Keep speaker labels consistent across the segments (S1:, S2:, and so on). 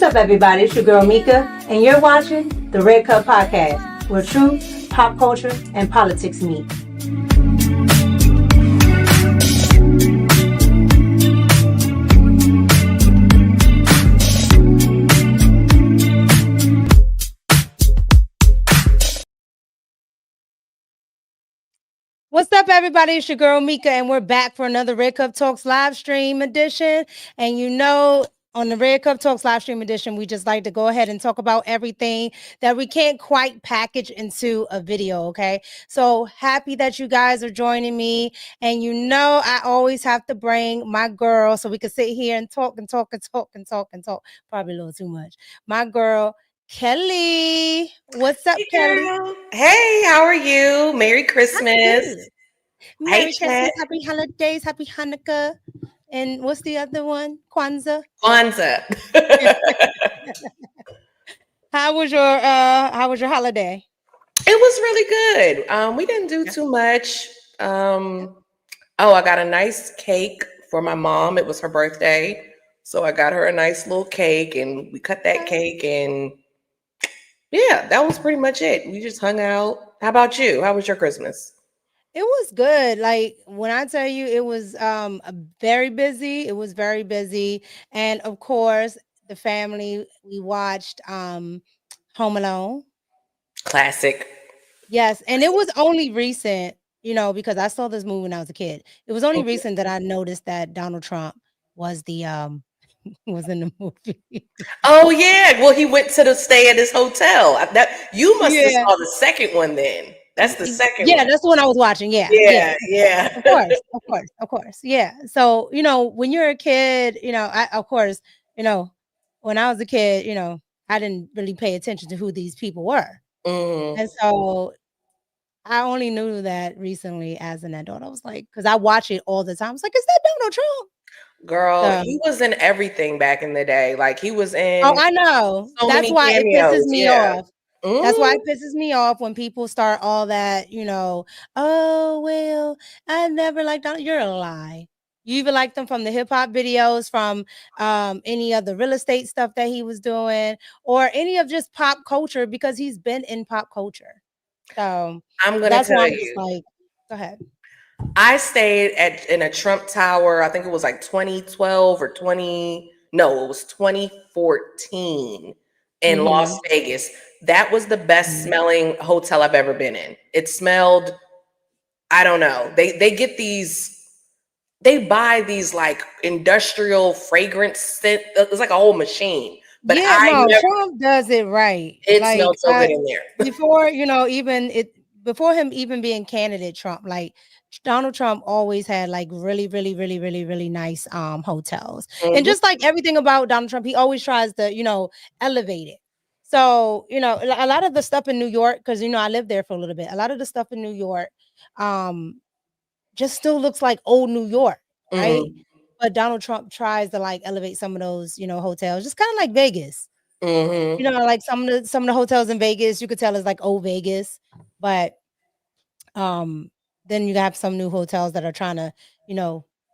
S1: up, everybody? It's your girl Mika, and you're watching the Red Cup Podcast, where truth, pop culture, and politics meet. What's up, everybody? It's your girl Mika, and we're back for another Red Cup Talks live stream edition. And on the Red Cup Talks live stream edition, we just like to go ahead and talk about everything that we can't quite package into a video, okay? So happy that you guys are joining me. And I always have to bring my girl so we can sit here and talk. Probably a little too much. My girl, Kelly. What's up, Kelly?
S2: Hey, how are you? Merry Christmas.
S1: Merry Christmas, happy holidays, happy Hanukkah. And what's the other one? Kwanzaa. How was your holiday?
S2: It was really good. We didn't do too much. I got a nice cake for my mom. It was her birthday. So I got her a nice little cake and we cut that cake, and yeah, that was pretty much it. We just hung out. How about you? How was your Christmas?
S1: It was good. Like when I tell you it was very busy, it was very busy. And of course, the family, we watched Home Alone.
S2: Classic.
S1: Yes, and it was only recent, because I saw this movie when I was a kid. It was only recent that I noticed that Donald Trump was the was in the movie.
S2: Oh yeah, well he went to stay at his hotel. That you must have saw the second one then. That's the second one.
S1: Yeah, that's the one I was watching. Yeah.
S2: Yeah.
S1: Of course. Yeah. So, when you're a kid, when I was a kid, I didn't really pay attention to who these people were.
S2: Mm-hmm.
S1: And so I only knew that recently as an adult. I was like, because I watch it all the time. I was like, is that Donald Trump?
S2: Girl, he was in everything back in the day. Like he was in.
S1: Oh, I know. That's why it pisses me off.
S2: Mm-hmm.
S1: That's why it pisses me off when people start all that, oh, well, I never liked Donald. You're a lie. You even liked them from the hip hop videos, from any of the real estate stuff that he was doing, or any of just pop culture, because he's been in pop culture. So
S2: I'm gonna tell you.
S1: Like, go ahead.
S2: I stayed in a Trump Tower. I think it was like 2012 or 20. No, it was 2014 in Las Vegas. That was the best smelling hotel I've ever been in. It smelled, I don't know. They get these, they buy these like industrial fragrance scent. It's like a whole machine. But
S1: Trump does it right.
S2: It smelled so good in there.
S1: Before him even being candidate Trump, like Donald Trump always had like really, really, really, really, really nice hotels. Mm-hmm. And just like everything about Donald Trump, he always tries to, elevate it. So, a lot of the stuff in New York, because I lived there for a little bit, a lot of the stuff in New York just still looks like old New York, right? Mm-hmm. But Donald Trump tries to like elevate some of those, hotels, just kind of like Vegas.
S2: Mm-hmm.
S1: Like some of the hotels in Vegas, you could tell is like old Vegas, but then you have some new hotels that are trying to,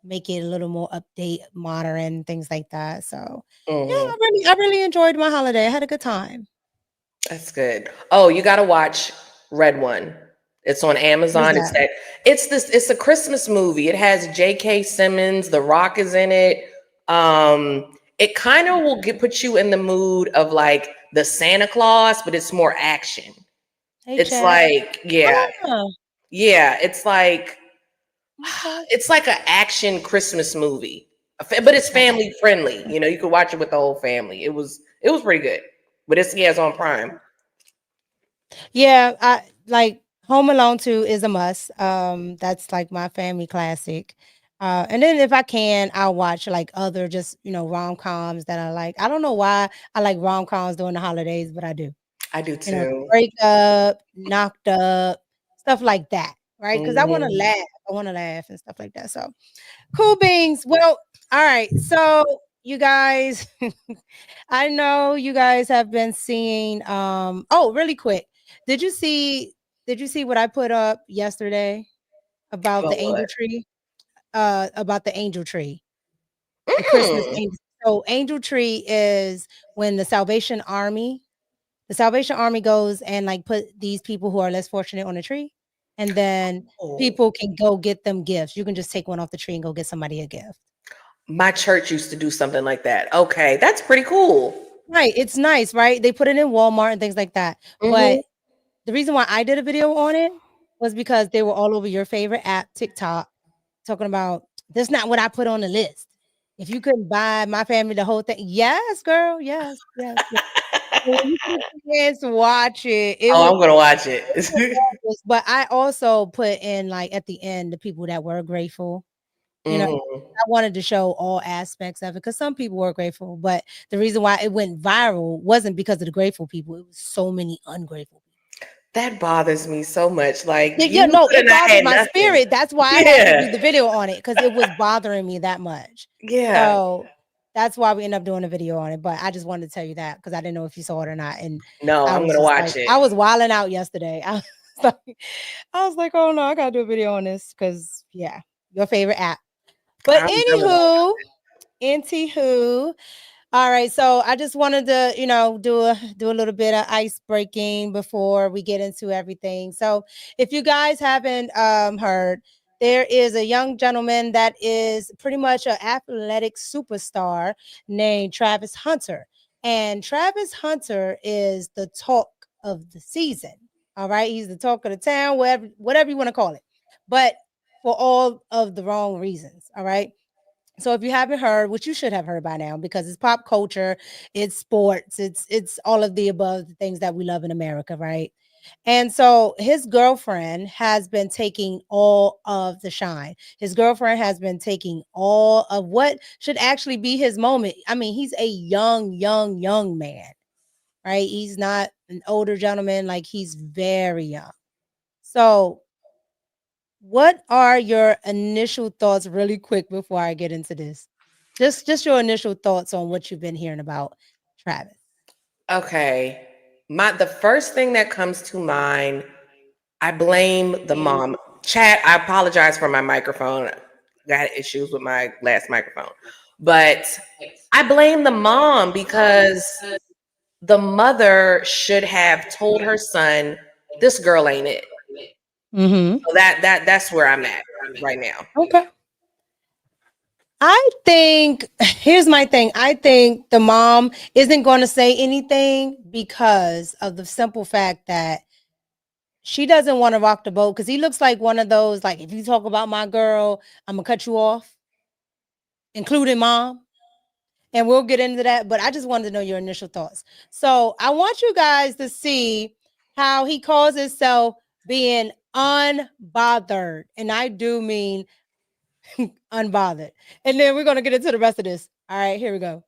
S1: make it a little more update, modern, things like that. So yeah, I really enjoyed my holiday. I had a good time.
S2: That's good. Oh, you got to watch Red One. It's on Amazon. It's a Christmas movie. It has J.K. Simmons. The Rock is in it. It kind of will put you in the mood of like the Santa Claus, but it's more action.
S1: Hey,
S2: it's
S1: Chad.
S2: like, yeah. It's like an action Christmas movie, but it's family friendly. You can watch it with the whole family. It was pretty good. But it's on Prime.
S1: Yeah, I like Home Alone 2 is a must. That's like my family classic. And then if I can, I'll watch like other just rom-coms that I like. I don't know why I like rom-coms during the holidays, but I do.
S2: I do too.
S1: Break Up, Knocked Up, stuff like that, right? Because I want to laugh. I want to laugh and stuff like that. So cool beans. Well, all right. So you guys, I know you guys have been seeing. Really quick. Did you see what I put up yesterday about the angel tree? About the angel tree. The Christmas angel. So Angel Tree is when the Salvation Army goes and like put these people who are less fortunate on a tree, and then
S2: Oh,
S1: people can go get them gifts. You can just take one off the tree and go get somebody a gift.
S2: my church used to do something like that. Okay, that's pretty cool.
S1: Right. It's nice, right? They put it in Walmart and things like that.
S2: Hmm.
S1: But the reason why I did a video on it was because they were all over your favorite app, TikTok, talking about that's not what I put on the list. If you couldn't buy my family the whole thing, yes, girl, yes, yes, yes. So when you get a chance to watch it, it
S2: Oh,
S1: was
S2: I'm gonna watch it.
S1: hilarious. But I also put in like at the end the people that were grateful. You know,
S2: Hmm.
S1: I wanted to show all aspects of it because some people were grateful, but the reason why it went viral wasn't because of the grateful people. It was so many ungrateful people.
S2: That bothers me so much. Like
S1: Yeah, yeah,
S2: you
S1: no,
S2: could have
S1: it
S2: not
S1: bothered
S2: had
S1: my
S2: nothing.
S1: spirit. That's why I had to do
S2: Yeah,
S1: the video on it because it was bothering me that much.
S2: yeah.
S1: So that's why we ended up doing a video on it. But I just wanted to tell you that because I didn't know if you saw it or not. And
S2: No,
S1: I
S2: I'm
S1: was
S2: gonna
S1: just like,
S2: watch it.
S1: I was wilding out yesterday. Like, I was like, oh no, I gotta do a video on this because yeah, your favorite app. But
S2: I'm gonna.
S1: anywho, all right, so I just wanted to, do a little bit of ice breaking before we get into everything. So, if you guys haven't heard, there is a young gentleman that is pretty much an athletic superstar named Travis Hunter, and Travis Hunter is the talk of the season. All right, he's the talk of the town, whatever you want to call it, but for all of the wrong reasons. All right. So if you haven't heard, which you should have heard by now because it's pop culture, it's sports, it's all of the above the things that we love in America, right? And so his girlfriend has been taking all of the shine. His girlfriend has been taking all of what should actually be his moment. I mean, he's a young man, right? He's not an older gentleman, like he's very young. So what are your initial thoughts really quick before I get into this? Just your initial thoughts on what you've been hearing about Travis.
S2: Okay. The first thing that comes to mind, I blame the mom. Chat, I apologize for my microphone. Got issues with my last microphone. But I blame the mom because the mother should have told her son, this girl ain't it.
S1: Mhm.
S2: So that's where I'm at right now.
S1: Okay. I think here's my thing. I think the mom isn't going to say anything because of the simple fact that she doesn't want to rock the boat because he looks like one of those like if you talk about my girl, I'm gonna cut you off, including mom. And we'll get into that. But I just wanted to know your initial thoughts. So I want you guys to see how he calls himself being unbothered. And I do mean unbothered. And then we're going to get into the rest of this. All right, here we go.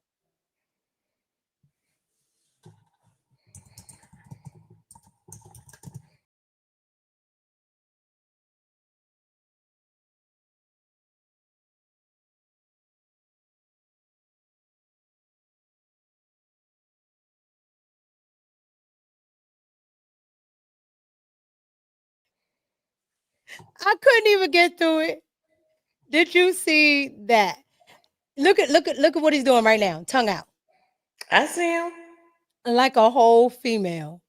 S1: I couldn't even get through it. Did you see that? Look at what he's doing right now. Tongue out.
S2: I see him.
S1: Like a whole female.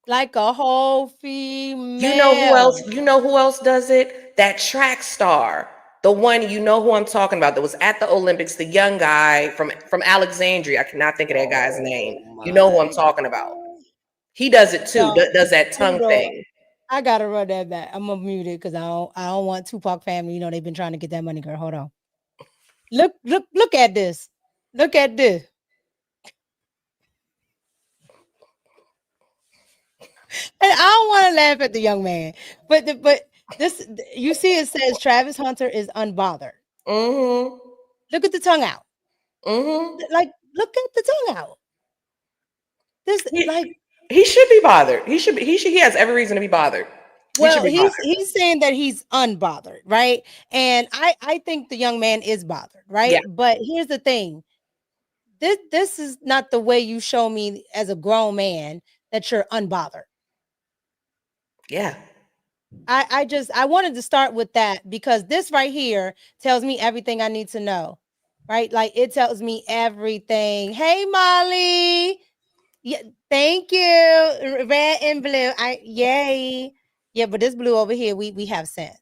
S1: Like a whole
S2: You know who
S1: female.
S2: else? You know who else does it? That track star. The one you know who I'm talking about that was at the Olympics, the young guy from Alexandria. I cannot think of that guy's name.
S1: Oh
S2: You know who I'm
S1: my
S2: talking about.
S1: God.
S2: He does it too.
S1: No,
S2: Does that tongue
S1: hold on.
S2: thing.
S1: I gotta run that back. I'm gonna mute it because I don't want Tupac family. You know they've been trying to get that money, girl. Hold on. Look at this. Look at this. And I don't want to laugh at the young man, but this you see it says Travis Hunter is unbothered.
S2: Mm-hmm.
S1: Look at the tongue out.
S2: Mm-hmm.
S1: Like look at the tongue out. This like
S2: He should be bothered. He has every reason to be bothered. He should
S1: well
S2: be bothered.
S1: he's saying that he's unbothered, right? And I think the young man is bothered,
S2: Yeah.
S1: right? But here's the thing. This is not the way you show me as a grown man that you're unbothered.
S2: Yeah.
S1: I wanted to start with that because this right here tells me everything I need to know. right? Like it tells me everything. Hey, Molly. Yeah, thank you. Red and blue. Yay. Yeah, but this blue over here, we have sense.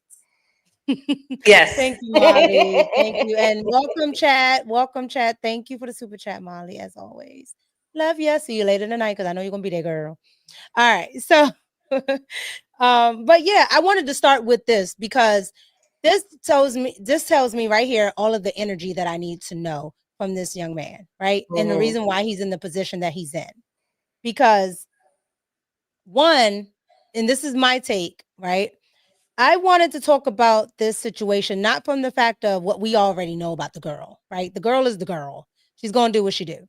S2: Yes.
S1: Thank you, Molly. Thank you. And welcome, chat. Welcome, chat. Thank you for the super chat, Molly, as always. Love you. See you later tonight because I know you're gonna be there, girl. All right. So but yeah, I wanted to start with this because this tells me right here all of the energy that I need to know from this young man, right? And the
S2: Mm-hmm.
S1: reason why he's in the position that he's in. Because one, and this is my take, right? I wanted to talk about this situation not from the fact of what we already know about the girl, right? The girl is the girl. She's going to do what she do.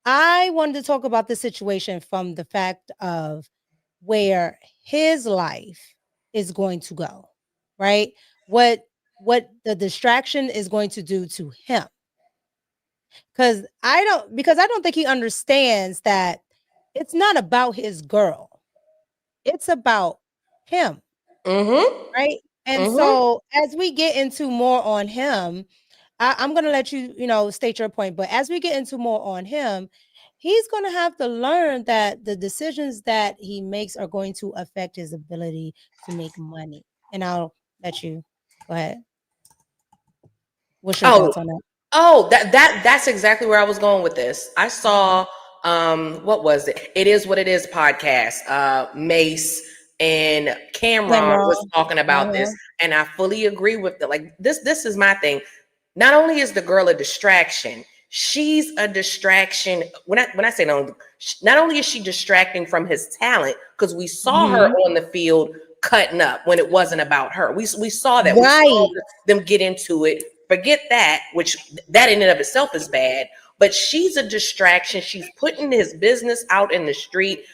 S1: I wanted to talk about the situation from the fact of where his life is going to go, right? What what the distraction is going to do to him. Because I don't think he understands that it's not about his girl. It's about him,
S2: Mm-hmm.
S1: right? And
S2: Mm-hmm.
S1: so as we get into more on him, I'm gonna let you, state your point. But as we get into more on him, he's gonna have to learn that the decisions that he makes are going to affect his ability to make money. And I'll let you go ahead. What's your
S2: Oh,
S1: thoughts on that?
S2: that's exactly where I was going with this. I
S1: Mhm.
S2: saw what was it? It is what it is podcast. Mace and Cameron was
S1: Cameron.
S2: talking about
S1: Uh-huh.
S2: this, and I fully agree with it. Like this is my thing. Not only is the girl a distraction, she's a distraction. When I say no, not only is she distracting from his talent, because we saw her
S1: Mhm.
S2: on the field cutting up when it wasn't about her. We saw that. We saw
S1: Right.
S2: them get into it. Forget that, which that in and of itself is bad. But she's a distraction. She's putting his business out in the street.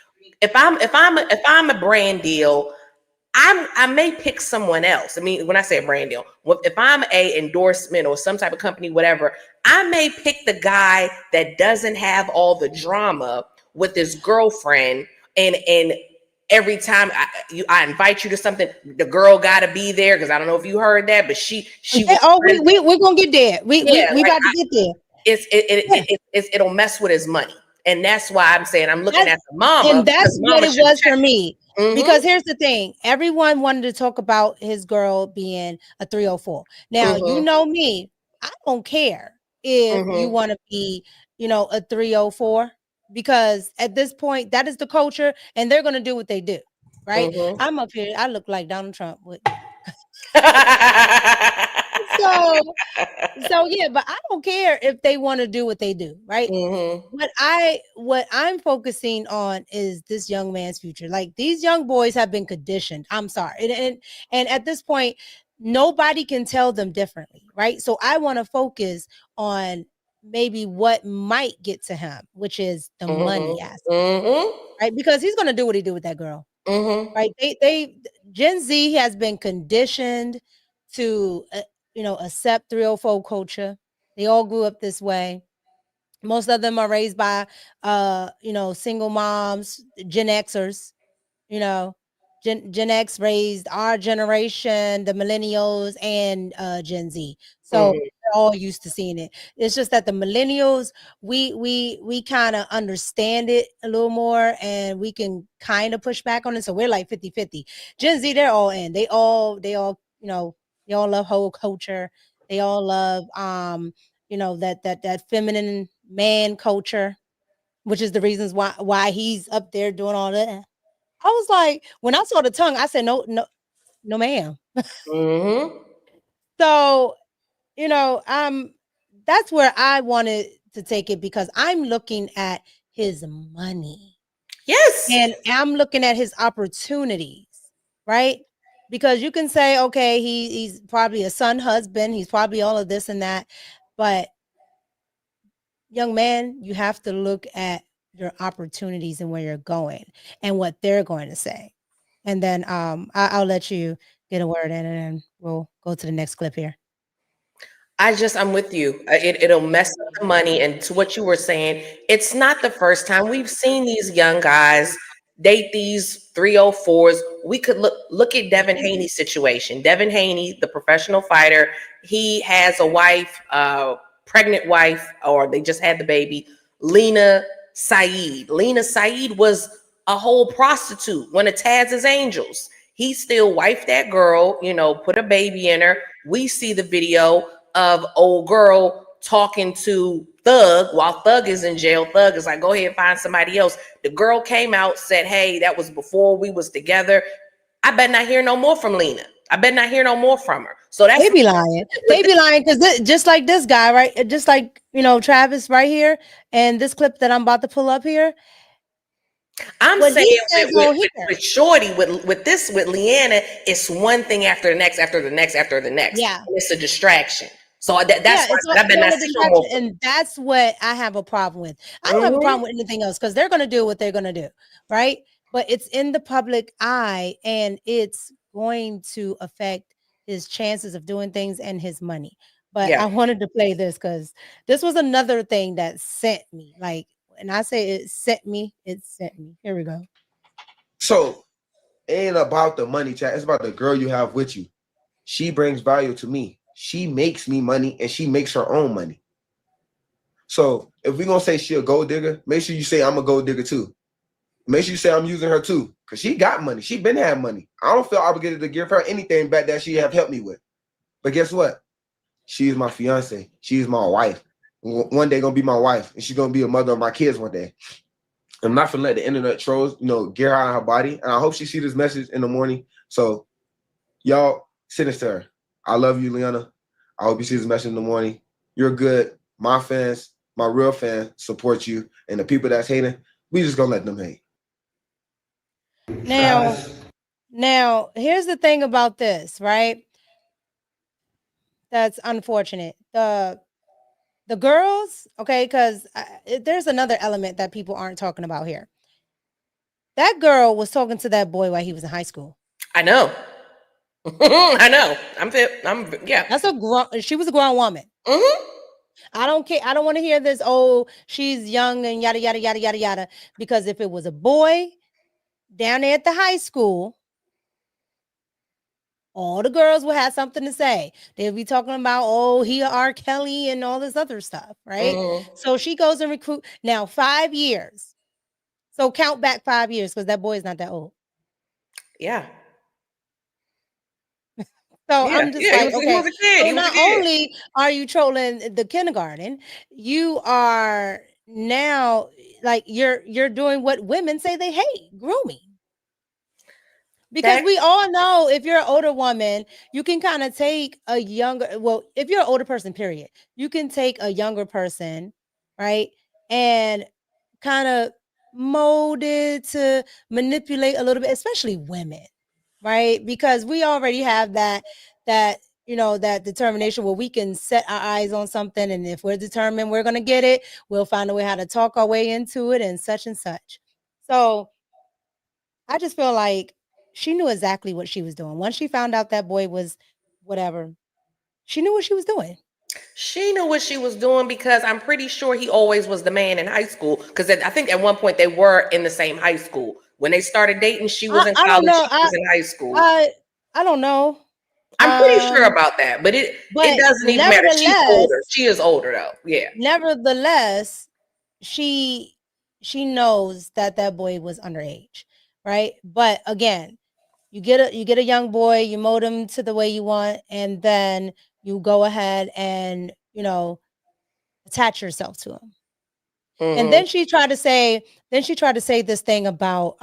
S2: If I'm a brand deal, I may pick someone else. I mean, when I say a brand deal, if I'm a endorsement or some type of company, whatever, I may pick the guy that doesn't have all the drama with his girlfriend, and every time I invite you to something, the girl got to be there because I don't know if you heard that, but she
S1: Yeah,
S2: was
S1: oh, we
S2: present.
S1: we we're gonna get there. We we
S2: Yeah,
S1: we
S2: like
S1: about to get there. Yeah.
S2: it'll mess with his money, and that's why I'm saying I'm looking
S1: That's
S2: at the mama
S1: and
S2: because
S1: that's what
S2: mama
S1: it
S2: should
S1: was
S2: check.
S1: for me.
S2: Mm-hmm.
S1: Because here's the thing, everyone wanted to talk about his girl being a 304. Now, you
S2: Mm-hmm.
S1: know me, I don't care if you
S2: Mm-hmm.
S1: want to be, a 304 because at this point that is the culture and they're going to do what they do, right?
S2: Mm-hmm.
S1: I'm up here, I look like Donald Trump with so so yeah, but I don't care if they want to do what they do, right?
S2: Mm-hmm.
S1: What I'm focusing on is this young man's future. Like these young boys have been conditioned. I'm sorry. And at this point, nobody can tell them differently, right? So I want to focus on maybe what might get to him, which is the money
S2: Mm-hmm.
S1: aspect,
S2: Mm-hmm.
S1: right? Because he's gonna do what he do with that girl.
S2: Mm-hmm.
S1: Right? They Gen Z has been conditioned to accept 304 culture. They all grew up this way. Most of them are raised by single moms, Gen Xers, you know, Gen X raised our generation, the millennials and Gen Z. So
S2: Mm-hmm.
S1: we're all used to seeing it. It's just that the millennials, we kind of understand it a little more and we can kind of push back on it. So we're like 50-50. Gen Z, they're all in. They all love whole culture. They all love that feminine man culture, which is the reasons why he's up there doing all that. I was like, when I saw the tongue, I said, no, no, no, ma'am.
S2: Mm-hmm.
S1: So, that's where I wanted to take it because I'm looking at his money
S2: Yes.
S1: and I'm looking at his opportunities, right? Because you can say, okay, he's probably a son husband, he's probably all of this and that, but young man, you have to look at your opportunities and where you're going and what they're going to say. And then I'll let you get a word in and then we'll go to the next clip here.
S2: I'm with you. It'll mess up the money. And to what you were saying, it's not the first time we've seen these young guys date these 304s. We could look at Devin Haney's situation. Devin Haney, the professional fighter, he has a wife, pregnant wife, or they just had the baby, Lena Saeed. Lena Saeed was a whole prostitute, one of Taz's angels. He still wifed that girl, you know, put a baby in her. We see the video of old girl talking to Thug while Thug is in jail. Thug is like, go ahead and find somebody else. The girl came out, said, hey, that was before we was together. I bet not hear no more from Lena. I bet not hear no more from her. So that's
S1: They be lying. They be lying because just like this guy, right? Just like, you know, Travis right here, and this clip that I'm about to pull up here.
S2: I'm
S1: What
S2: saying
S1: he says on here.
S2: with Shorty, with Leanna, it's one thing after the next, after the next, after the next.
S1: Yeah.
S2: And it's a distraction. So that's
S1: Yeah,
S2: why
S1: it's
S2: I bet not
S1: all a
S2: see no more.
S1: distraction, and that's what I have a problem with. I don't have a problem with anything else because they're going to do what they're going to do, right? But it's in the public eye, and it's going to affect his chances of doing things and his money. But
S2: Yeah.
S1: I wanted to play this because this was another thing that sent me. Like, and I say it sent me, it sent me. Here we go.
S3: So it ain't about the money, chat. It's about the girl you have with you. She brings value to me. She makes me money, and she makes her own money. So if we're gonna say she a gold digger, make sure you say I'm a gold digger too. Make sure you say I'm using her too, because she got money. She been had money. I don't feel obligated to give her anything back that she have helped me with. But guess what? She is my fiance. She is my wife. One day gonna be my wife, and she's gonna be a mother of my kids one day. I'm not gonna let the internet trolls, get her out of her body. And I hope she see this message in the morning. So y'all send this to her. I love you, Leanna. I hope you see this message in the morning. You're good. My fans, my real fans, support you. And the people that's hating, we just gonna let them hate.
S1: Now, here's the thing about this, right? That's unfortunate. The girls, okay, because there's another element that people aren't talking about here. That girl was talking to that boy while he was in high school.
S2: I know. I know. Yeah.
S1: She was a grown woman. I don't care. I don't want to hear this, oh, she's young and yada, yada, yada, yada, yada. Because if it was a boy down there at the high school, all the girls will have something to say. They'll be talking about, oh, he R. Kelly and all this other stuff, right? So she goes and recruit. Now, 5 years. So count back 5 years because that boy is not that old.
S2: Yeah.
S1: So I'm just like,
S2: he was a kid.
S1: So not only are you trolling the kindergarten, you are now like you're doing what women say they hate, grooming. Because we all know if you're an older woman, you can kind of take a younger, well, if you're an older person, period, you can take a younger person, right? And kind of mold it to manipulate a little bit, especially women, right? Because we already have that that determination where we can set our eyes on something, and if we're determined we're gonna get it, we'll find a way how to talk our way into it and such and such. So I just feel like she knew exactly what she was doing. Once she found out that boy was whatever, she knew what she was doing.
S2: She knew what she was doing because I'm pretty sure he always was the man in high school. Because I think at one point they were in the same high school. When they started dating, she was in college,
S1: I don't know.
S2: she was in high school.
S1: I don't know.
S2: I'm pretty sure about that, but it doesn't even matter. She's older. She is older though. Yeah.
S1: Nevertheless, she knows that boy was underage, right? But again, you get a young boy, you mold him to the way you want, and then you go ahead and attach yourself to him. And then she tried to say this thing about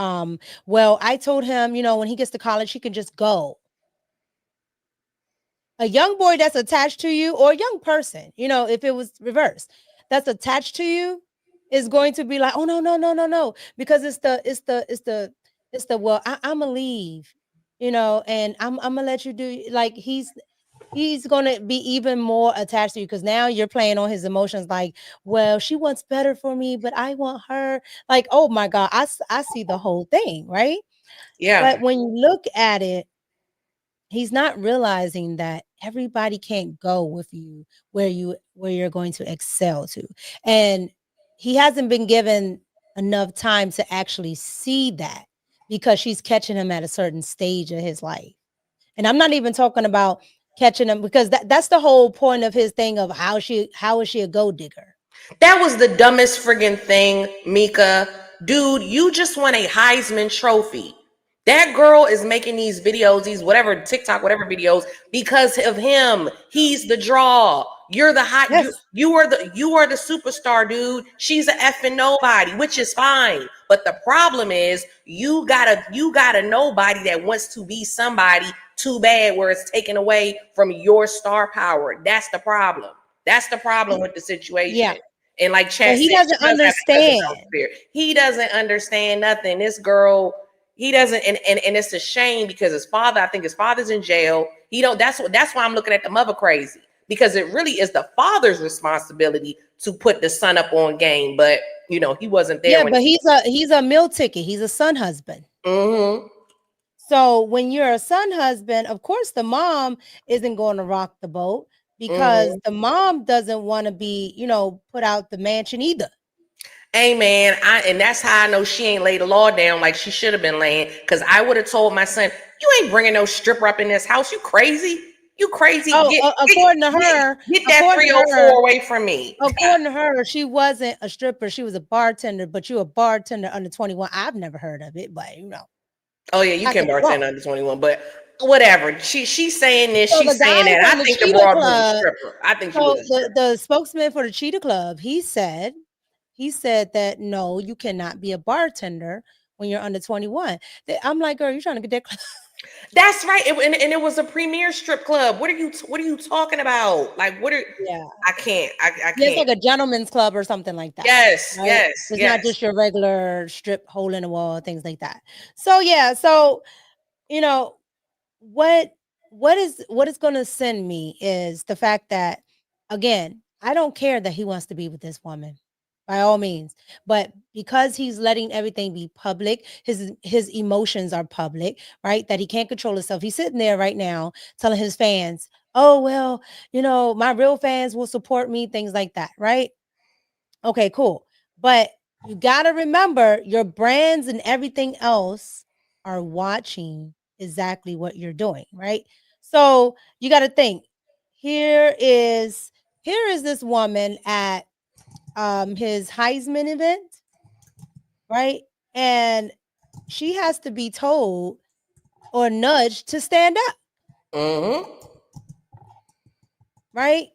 S1: well, I told him, when he gets to college, he can just go. A young boy that's attached to you, or a young person, if it was reversed, that's attached to you, is going to be like, oh no, because it's the well, I'm gonna leave, and I'm gonna let you do, like, he's gonna be even more attached to you because now you're playing on his emotions, like, well, she wants better for me, but I want her. Like, oh my God, I see the whole thing, right?
S2: Yeah.
S1: But when you look at it, he's not realizing that everybody can't go with you where you're going to excel to. And he hasn't been given enough time to actually see that because she's catching him at a certain stage of his life. And I'm not even talking about catching him, because that's the whole point of his thing of how is she a gold digger?
S2: That was the dumbest friggin' thing, Mika. Dude, you just won a Heisman Trophy. That girl is making these videos, these whatever TikTok, whatever videos, because of him. He's the draw. You're the hot.
S1: Yes.
S2: You are the superstar, dude. She's a effing nobody, which is fine. But the problem is, you got a nobody that wants to be somebody too bad, where it's taken away from your star power. That's the problem. That's the problem with the situation.
S1: Yeah.
S2: And like Chad
S1: But he
S2: said,
S1: doesn't understand.
S2: He doesn't understand nothing. This girl, he doesn't, and it's a shame, because his father, I think his father's in jail. That's why I'm looking at the mother crazy, because it really is the father's responsibility to put the son up on game. But he wasn't there.
S1: Yeah, but he's a meal ticket. He's a son husband.
S2: Mm-hmm.
S1: So when you're a son husband, of course the mom isn't going to rock the boat, because the mom doesn't want to be, put out the mansion either.
S2: Hey man, and that's how I know she ain't laid the law down like she should have been laying. Because I would have told my son, "You ain't bringing no stripper up in this house. You crazy? You crazy?"
S1: Oh, according to her,
S2: get that 304 away from me.
S1: According to her, she wasn't a stripper; she was a bartender. But you're a bartender under 21. I've never heard of it, but
S2: Oh yeah, you can bartend under 21, but whatever. She's saying this,
S1: so
S2: she's saying that. I think the broad was a stripper. I think she was a stripper.
S1: The spokesman for the Cheetah Club, he said that no, you cannot be a bartender when you're under 21. I'm like, girl, you trying to get that club?
S2: That's right. And it was a premier strip club. What are you talking about? Like, I can't. I can't.
S1: It's like a gentleman's club or something like that.
S2: Yes,
S1: right?
S2: yes.
S1: It's not just your regular strip hole in the wall, things like that. So yeah, so what is going to send me is the fact that, again, I don't care that he wants to be with this woman, by all means, but because he's letting everything be public, his emotions are public, right? That he can't control himself. He's sitting there right now telling his fans, "Oh well, my real fans will support me," things like that, right? Okay, cool. But you got to remember, your brands and everything else are watching exactly what you're doing, right? So you got to think, here is this woman at his Heisman event, right? And she has to be told or nudged to stand up.
S2: Mm-hmm.
S1: Right?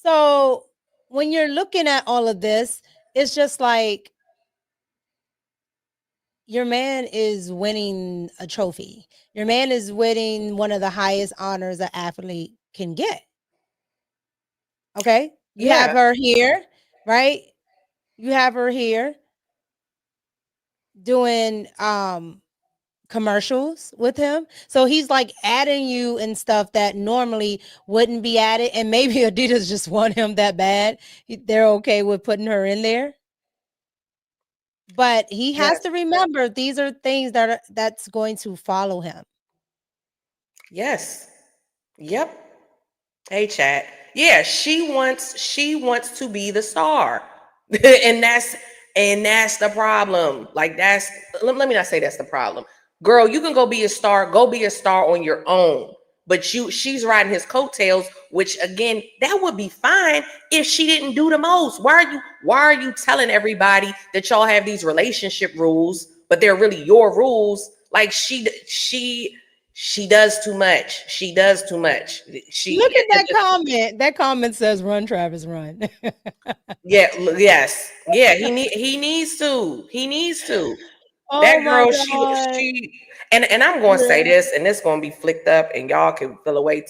S1: So when you're looking at all of this, it's just like, your man is winning a trophy. Your man is winning one of the highest honors an athlete can get. Okay? You have her here, right? You have her here doing commercials with him. So he's like adding you and stuff that normally wouldn't be added. And maybe Adidas just want him that bad. They're okay with putting her in there. But he has to remember, these are things that's going to follow him.
S2: Yes. Yep. Hey, chat. Yeah, she wants to be the star. and that's the problem. Like, let me not say that's the problem. Girl, you can go be a star on your own. But she's riding his coattails, which again, that would be fine if she didn't do the most. Why are you telling everybody that y'all have these relationship rules, but they're really your rules? Like, she does too much. She does too much.
S1: Look at that comment. That comment says, "Run, Travis, run."
S2: Yeah. Yes. Yeah. He needs to. He needs to.
S1: Oh,
S2: that girl,
S1: she
S2: and I'm going to say this, and it's going to be flicked up, and y'all can feel away.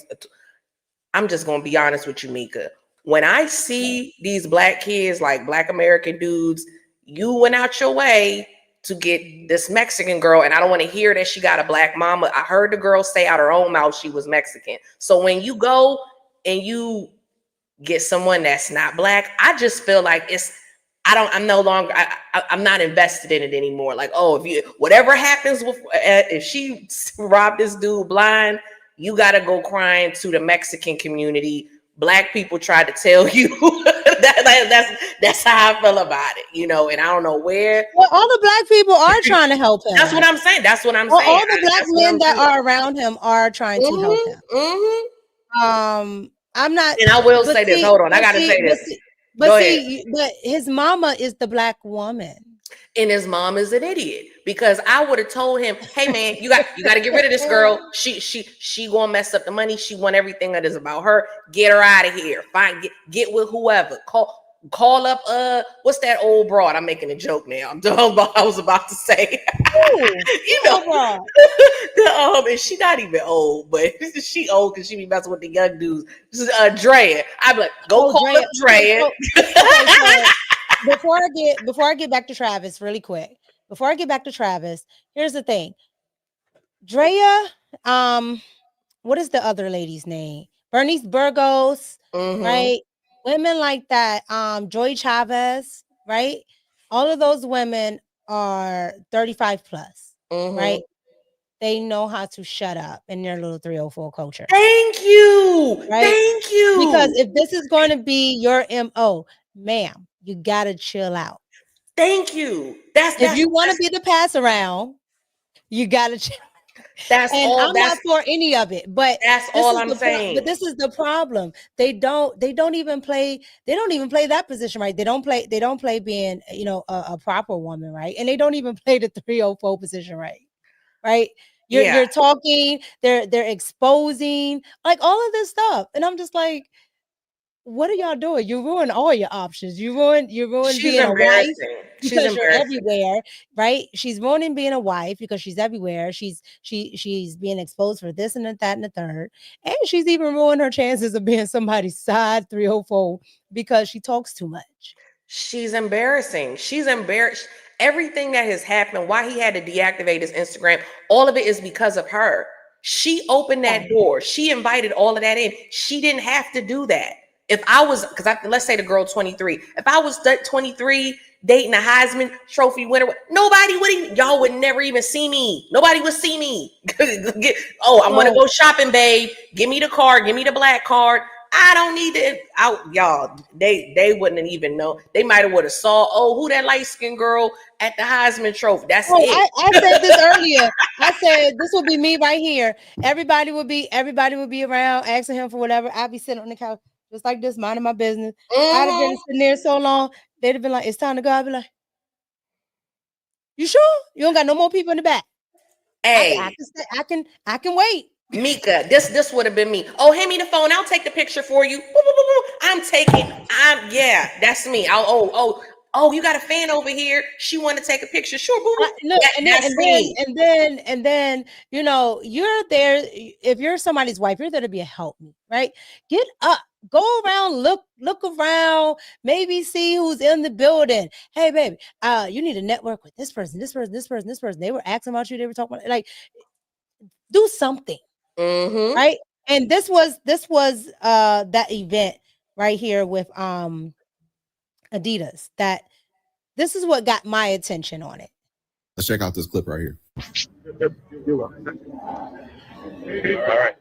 S2: I'm just going to be honest with you, Mika. When I see these black kids, like black American dudes, you went out your way to get this Mexican girl, and I don't want to hear that she got a black mama. I heard the girl say out her own mouth she was Mexican. So when you go and you get someone that's not black, I just feel like I'm no longer, I'm not invested in it anymore. Like, oh, whatever happens with, if she robbed this dude blind, you got to go crying to the Mexican community Black people try to tell you that's how I feel about it, you know, and I don't know where.
S1: Well, all the black people are trying to help him.
S2: That's what I'm saying. That's what I'm
S1: All
S2: saying.
S1: the black men that are around him are trying to help him. I'm not.
S2: And I will say this. Hold on, I gotta say this.
S1: But his mama is the black woman.
S2: And his mom is an idiot, because I would have told him, "Hey man, you got to get rid of this girl. She gonna mess up the money. She want everything that is about her. Get her out of here. Fine, get with whoever. Call up what's that old broad? I'm making a joke now. I'm talking about. I was about to say, you know, and she not even old, but she old because she be messing with the young dudes. This is Drea. I'm like, go call up Drea.
S1: Before I get back to Travis, really quick. Before I get back to Travis, here's the thing. Drea, what is the other lady's name? Bernice Burgos, right? Women like that, Joy Chavez, right? All of those women are 35 plus, right? They know how to shut up in their little 304 culture.
S2: Thank you. Right? Thank you.
S1: Because if this is going to be your MO, ma'am, you gotta chill out.
S2: Thank you.
S1: If you want to be the pass around, you gotta chill. I'm not for any of it, but
S2: that's all I'm saying.
S1: But this is the problem. They don't even play that position right. They don't play being, you know, a proper woman, right? And they don't even play the 304 position right. Right? You're talking, they're exposing, like all of this stuff. And I'm just like, what are y'all doing? You ruin all your options. You ruin being a wife because you're everywhere, right? She's ruining being a wife because she's everywhere. She's being exposed for this and that and the third. And she's even ruining her chances of being somebody's side 304 because she talks too much.
S2: She's embarrassing. She's embarrassed. Everything that has happened, why he had to deactivate his Instagram, all of it is because of her. She opened that door. She invited all of that in. She didn't have to do that. If I was, let's say the girl 23, if I was 23 dating a Heisman Trophy winner, y'all would never even see me. Nobody would see me. I'm gonna go shopping, babe. Give me the card. Give me the black card. I don't need it. Y'all, they wouldn't even know. They might have would have saw, who that light-skinned girl at the Heisman Trophy. That's it.
S1: I said this earlier. I said this will be me right here. Everybody would be around asking him for whatever. I'd be sitting on the couch just like this, minding my business. I'd have been sitting there so long, they'd have been like, "It's time to go." I'd be like, "You sure? You don't got no more people in the back?"
S2: Hey,
S1: I can wait.
S2: Mika, this would have been me. Hand me the phone. I'll take the picture for you. That's me. You got a fan over here. She want to take a picture. Sure, boo.
S1: And then, you know, you're there. If you're somebody's wife, you're there to be a help me, right? Get up, go around, look around, maybe see who's in the building. Hey, baby, you need to network with this person. They were asking about you. They were talking about, like, do something. Right. And this was that event right here with Adidas. That this is what got my attention on it.
S4: Let's check out this clip right here.
S5: All right.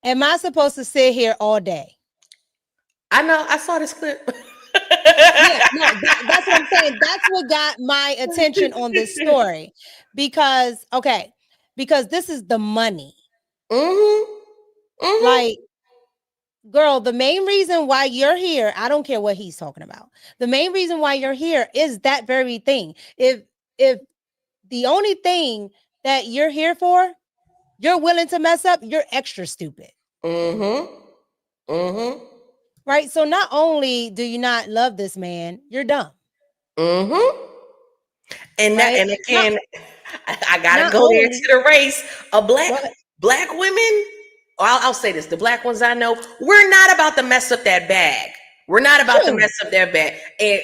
S1: Am I supposed to sit here all day?
S2: I know. I saw this clip.
S1: That's what I'm saying. That's what got my attention on this story, because this is the money. Like, girl, the main reason why you're here, I don't care what he's talking about. The main reason why you're here is that very thing. If the only thing that you're here for, you're willing to mess up, you're extra stupid. Right? So not only do you not love this man, you're dumb.
S2: And right? And again, I gotta go there to the race of black women. I'll say this: the black ones I know, we're not about to mess up that bag. We're not about to mess up their bag. And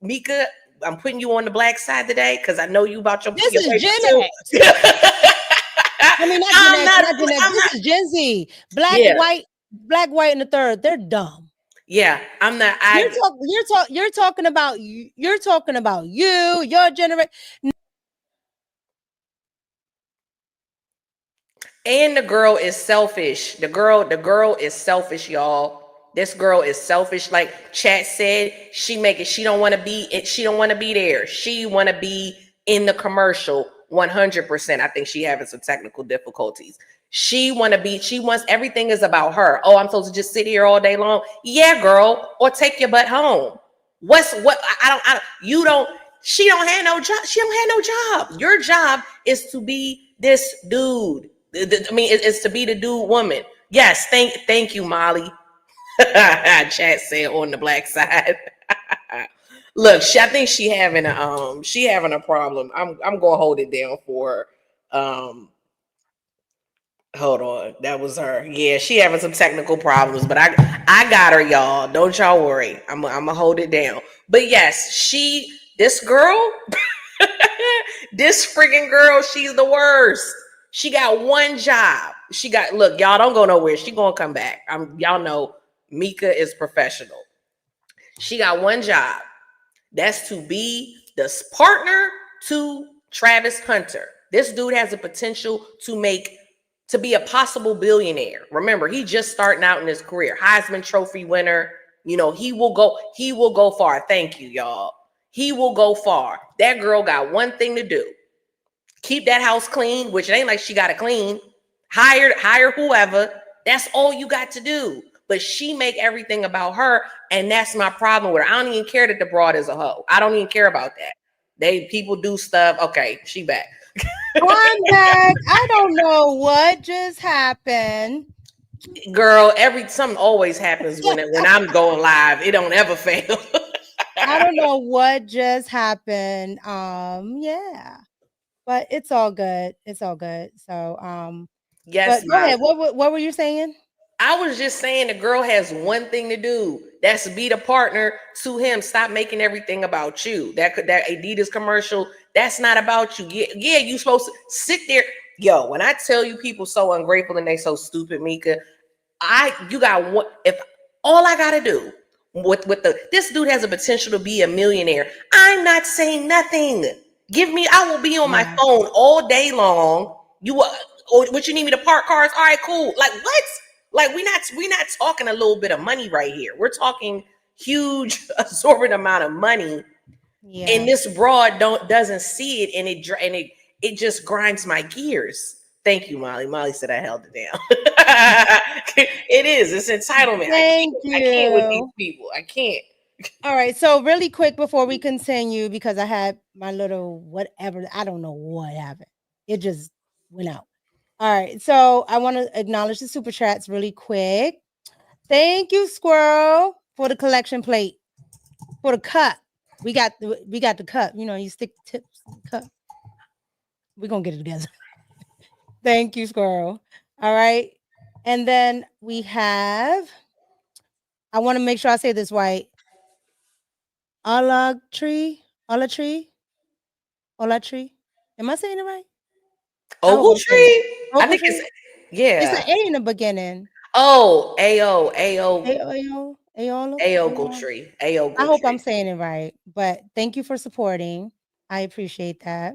S2: Mika, I'm putting you on the black side today because I know you about your.
S1: This is Gen X. is Gen Z. Black,
S2: Yeah.
S1: white, and the third. They're dumb.
S2: Yeah, I'm not.
S1: You're talking about you. You're talking about you. Your generation.
S2: And the girl is selfish. The girl is selfish, y'all. This girl is selfish. Like Chat said, she don't want to be it. She don't want to be there. She want to be in the commercial 100%. I think she having some technical difficulties. She wants everything is about her. Oh, I'm supposed to just sit here all day long. Yeah, girl, or take your butt home. You don't, she don't have no job. She don't have no job. Your job is to be this dude. I mean, it's to be the dude woman. Yes, thank you, Molly. Chat said on the black side. Look, I think she having a problem. I'm gonna hold it down for her. Hold on, that was her. Yeah, she having some technical problems, but I got her, y'all. Don't y'all worry. I'm gonna hold it down. But yes, this girl, this freaking girl, she's the worst. She got one job. Look, y'all don't go nowhere. She gonna come back. Y'all know Mika is professional. She got one job. That's to be the partner to Travis Hunter. This dude has the potential to be a possible billionaire. Remember, he just starting out in his career. Heisman Trophy winner. You know, he will go far. Thank you, y'all. He will go far. That girl got one thing to do. Keep that house clean, which it ain't like she got to clean. Hire whoever. That's all you got to do. But she make everything about her, and that's my problem with her. I don't even care that the broad is a hoe. I don't even care about that. People do stuff. Okay, she back.
S1: I'm back. I don't know what just happened.
S2: Girl, something always happens when I'm going live. It don't ever fail.
S1: I don't know what just happened. Yeah. But it's all good. It's all good. So
S2: Yes,
S1: but go ahead. What were you saying?
S2: I was just saying the girl has one thing to do. That's be the partner to him. Stop making everything about you. That Adidas commercial, that's not about you. Yeah, you supposed to sit there. Yo, when I tell you people so ungrateful and they so stupid, Mika, you got what if all I gotta do this dude has a potential to be a millionaire. I'm not saying nothing. I will be on my phone all day long. What you need me to park cars? All right, cool. Like what? Like we're not talking a little bit of money right here. We're talking huge absorbent amount of money. Yeah. And this broad doesn't see it, and it just grinds my gears. Thank you, Molly. Molly said I held it down. It is. It's entitlement.
S1: Thank you.
S2: I can't with these people. I can't.
S1: All right. So really quick before we continue, because I had my little whatever. I don't know what happened. It just went out. All right. So I want to acknowledge the super chats really quick. Thank you, Squirrel, for the collection plate. For the cup. We got the cup. You know, you stick tips in the cup. We're gonna get it together. Thank you, Squirrel. All right. And then we have, I want to make sure I say this right. Olatry. Am I saying it right?
S2: Ogletree? I think it's
S1: It's an A in the beginning.
S2: Oh, Ogletree.
S1: I hope I'm saying it right. But thank you for supporting. I appreciate that.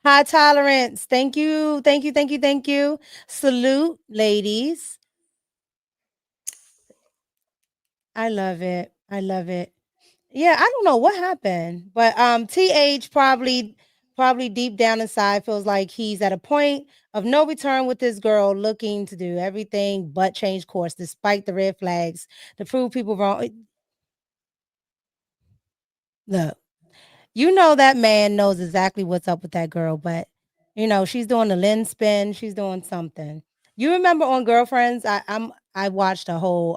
S1: High tolerance. Thank you. Thank you. Thank you. Thank you. Salute, ladies. I love it. I love it. Yeah, I don't know what happened, but TH probably deep down inside feels like he's at a point of no return with this girl, looking to do everything but change course despite the red flags to prove people wrong. Look, you know that man knows exactly what's up with that girl, but you know, she's doing the lens spin, she's doing something. You remember on Girlfriends, I watched a whole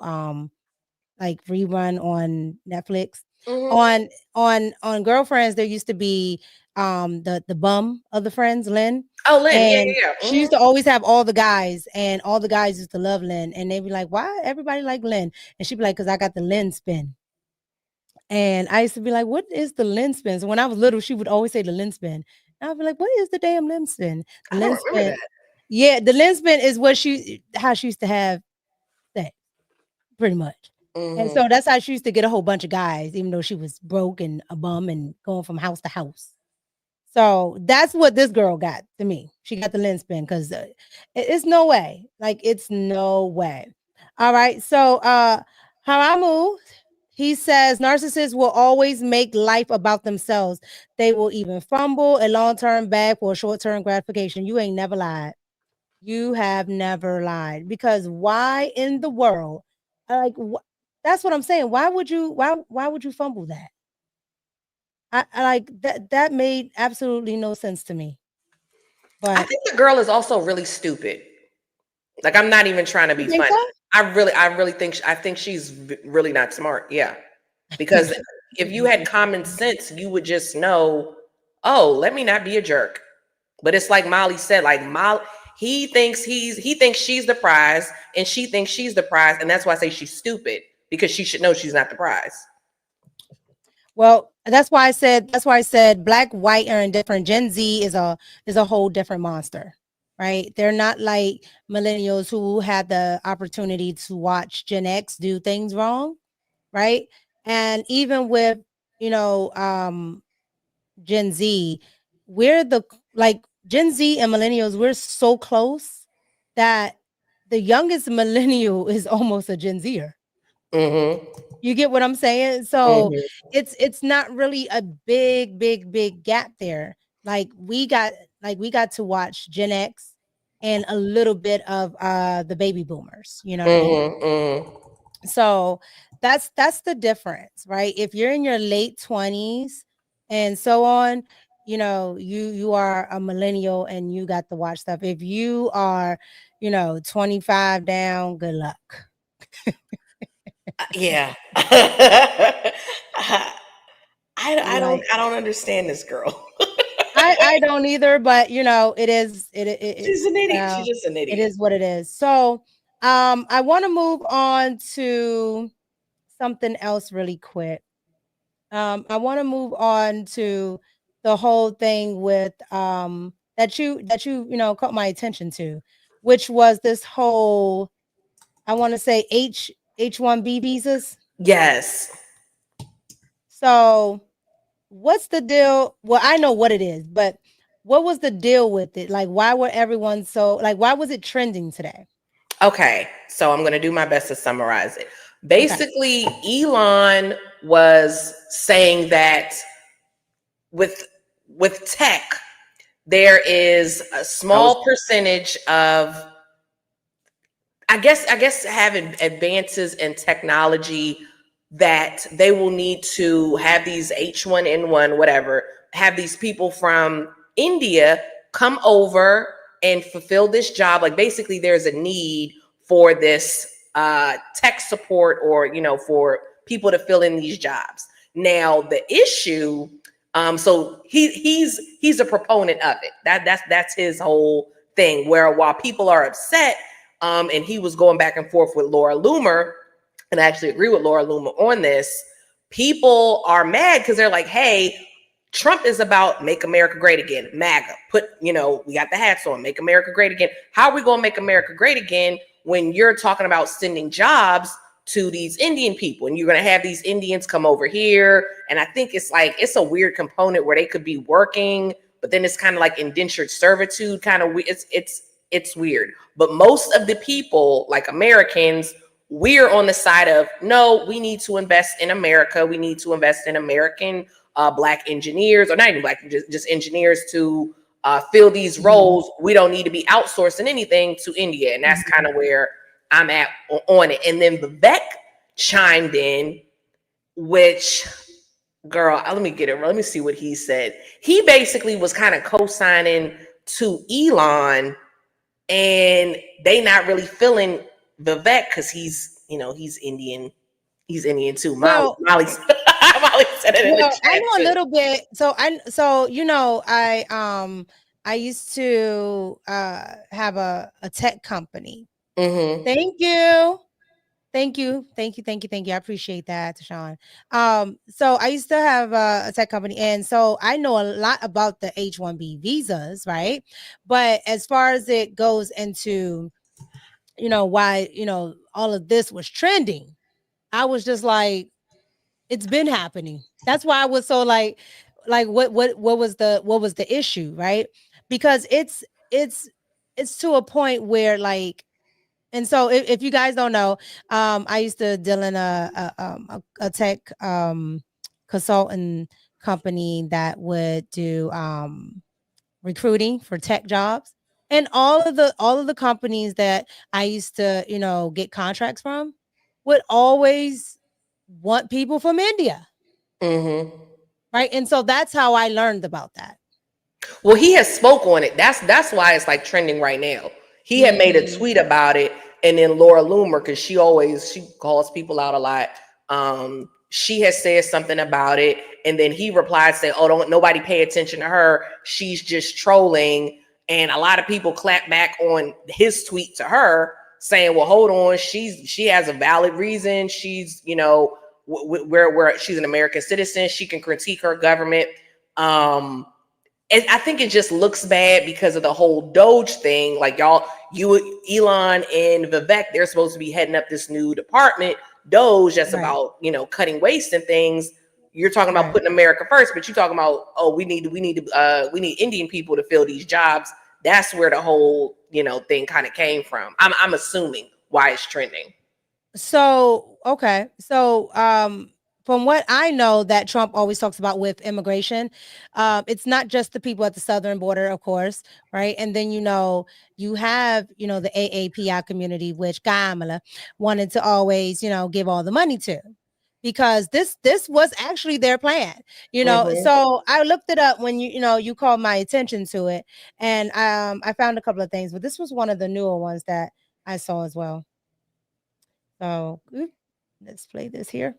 S1: like rerun on Netflix. Mm-hmm. On Girlfriends, there used to be the bum of the friends, Lynn.
S2: Oh, Lynn,
S1: and
S2: yeah. Mm-hmm.
S1: She used to always have all the guys, and all the guys used to love Lynn, and they'd be like, "Why everybody like Lynn?" And she'd be like, "Cause I got the Lynn spin." And I used to be like, "What is the Lynn spin?" So when I was little, she would always say the Lynn spin. And I'd be like, "What is the damn Lynn spin?" The Lynn spin. Yeah, the lens spin is how she used to have sex, pretty much. And so that's how she used to get a whole bunch of guys, even though she was broke and a bum and going from house to house. So that's what this girl got to me. She got the lens spin because it's no way. Like, it's no way. All right. So Haramu, he says narcissists will always make life about themselves. They will even fumble a long-term bag for a short-term gratification. You ain't never lied. You have never lied. Because why in the world? Like, that's what I'm saying. Why would you fumble that? I like that. That made absolutely no sense to me.
S2: I
S1: But
S2: think the girl is also really stupid. Like, I'm not even trying to
S1: you
S2: be
S1: think
S2: funny.
S1: so?
S2: I really think she's really not smart. Yeah, because if you had common sense, you would just know. Oh, let me not be a jerk. But it's like Molly said. Like Molly, he thinks she's the prize, and she thinks she's the prize, and that's why I say she's stupid because she should know she's not the prize.
S1: Well, that's why I said black, white are indifferent. Gen Z is a whole different monster, right? They're not like millennials who had the opportunity to watch Gen X do things wrong, right? And even with, you know, Gen Z, we're like Gen Z and millennials, we're so close that the youngest millennial is almost a Gen Zer.
S2: Mm-hmm.
S1: You get what I'm saying? So
S2: Mm-hmm.
S1: it's not really a big gap there. Like we got to watch Gen X and a little bit of the baby boomers, you know what I mean?
S2: Mm-hmm. Mm-hmm.
S1: So that's the difference, right? If you're in your late 20s and so on, you are a millennial and you got to watch stuff. If you are, 25 down, good luck.
S2: Yeah.
S1: Like,
S2: I don't understand this girl.
S1: I don't either, but
S2: She's an idiot. She's
S1: well,
S2: just an
S1: it
S2: idiot.
S1: is what it is. So I want to move on to something else really quick. I want to move on to the whole thing with that you caught my attention to, which was this whole, I want to say, H1B visas.
S2: Yes.
S1: So what's the deal? Well, I know what it is, but what was the deal with it? Like, why were everyone so, like, why was it trending today?
S2: Okay. So I'm going to do my best to summarize it.
S1: Okay.
S2: Basically, Elon was saying that with tech, there is a
S3: I was
S2: small percentage of, I guess having advances in technology that they will need to have these H1N1, whatever, have these people from India come over and fulfill this job. Like, basically there's a need for this tech support, or for people to fill in these jobs. Now the issue, so he's a proponent of it. That's his whole thing, where while people are upset, and he was going back and forth with Laura Loomer, and I actually agree with Laura Loomer on this. People are mad because they're like, hey, Trump is about make America great again. MAGA. We got the hats on, make America great again. How are we going to make America great again when you're talking about sending jobs to these Indian people, and you're going to have these Indians come over here? And I think it's a weird component where they could be working, but then it's kind of like indentured servitude, kind of. It's weird. But most of the people, like Americans, we're on the side of, no, we need to invest in America. We need to invest in American black engineers, or not even black, just engineers to fill these roles. We don't need to be outsourcing anything to India. And that's kind of where I'm at on it. And then Vivek chimed in, which, girl, let me get it. Let me see what he said. He basically was kind of co-signing to Elon, and they not really feeling Vivek because he's Indian. He's Indian too.
S1: Well,
S2: Molly said it in the
S1: I
S2: chat
S1: know a
S2: too.
S1: little bit. I used to have a tech company.
S2: Mm-hmm.
S1: Thank you. Thank you. I appreciate that, Tashawn. So I used to have a tech company, and so I know a lot about the H-1B visas, right? But as far as it goes into, why, all of this was trending, I was just like, it's been happening. That's why I was so like what was the issue, right? Because it's to a point where like, and so if you guys don't know, I used to deal in a tech consultant company that would do recruiting for tech jobs. And all of the companies that I used to, get contracts from would always want people from India.
S2: Mm-hmm.
S1: Right. And so that's how I learned about that.
S2: Well, he has spoke on it. That's why it's like trending right now. He had made a tweet about it, and then Laura Loomer, because she calls people out a lot. She has said something about it, and then he replied saying, "Oh, don't nobody pay attention to her. She's just trolling." And a lot of people clap back on his tweet to her, saying, "Well, hold on, she has a valid reason. She's where she's an American citizen. She can critique her government." And I think it just looks bad because of the whole Doge thing. Like Elon and Vivek, they're supposed to be heading up this new department, Doge, that's about, cutting waste and things. You're talking about putting America first, but you're talking about, oh, we need Indian people to fill these jobs. That's where the whole, thing kind of came from. I'm assuming why it's trending.
S1: So, okay. So, from what I know that Trump always talks about with immigration, it's not just the people at the southern border, of course, right? And then, you have, the AAPI community, which Kamala wanted to always, give all the money to. Because this was actually their plan, So I looked it up when you called my attention to it, and I found a couple of things, but this was one of the newer ones that I saw as well. So let's play this here.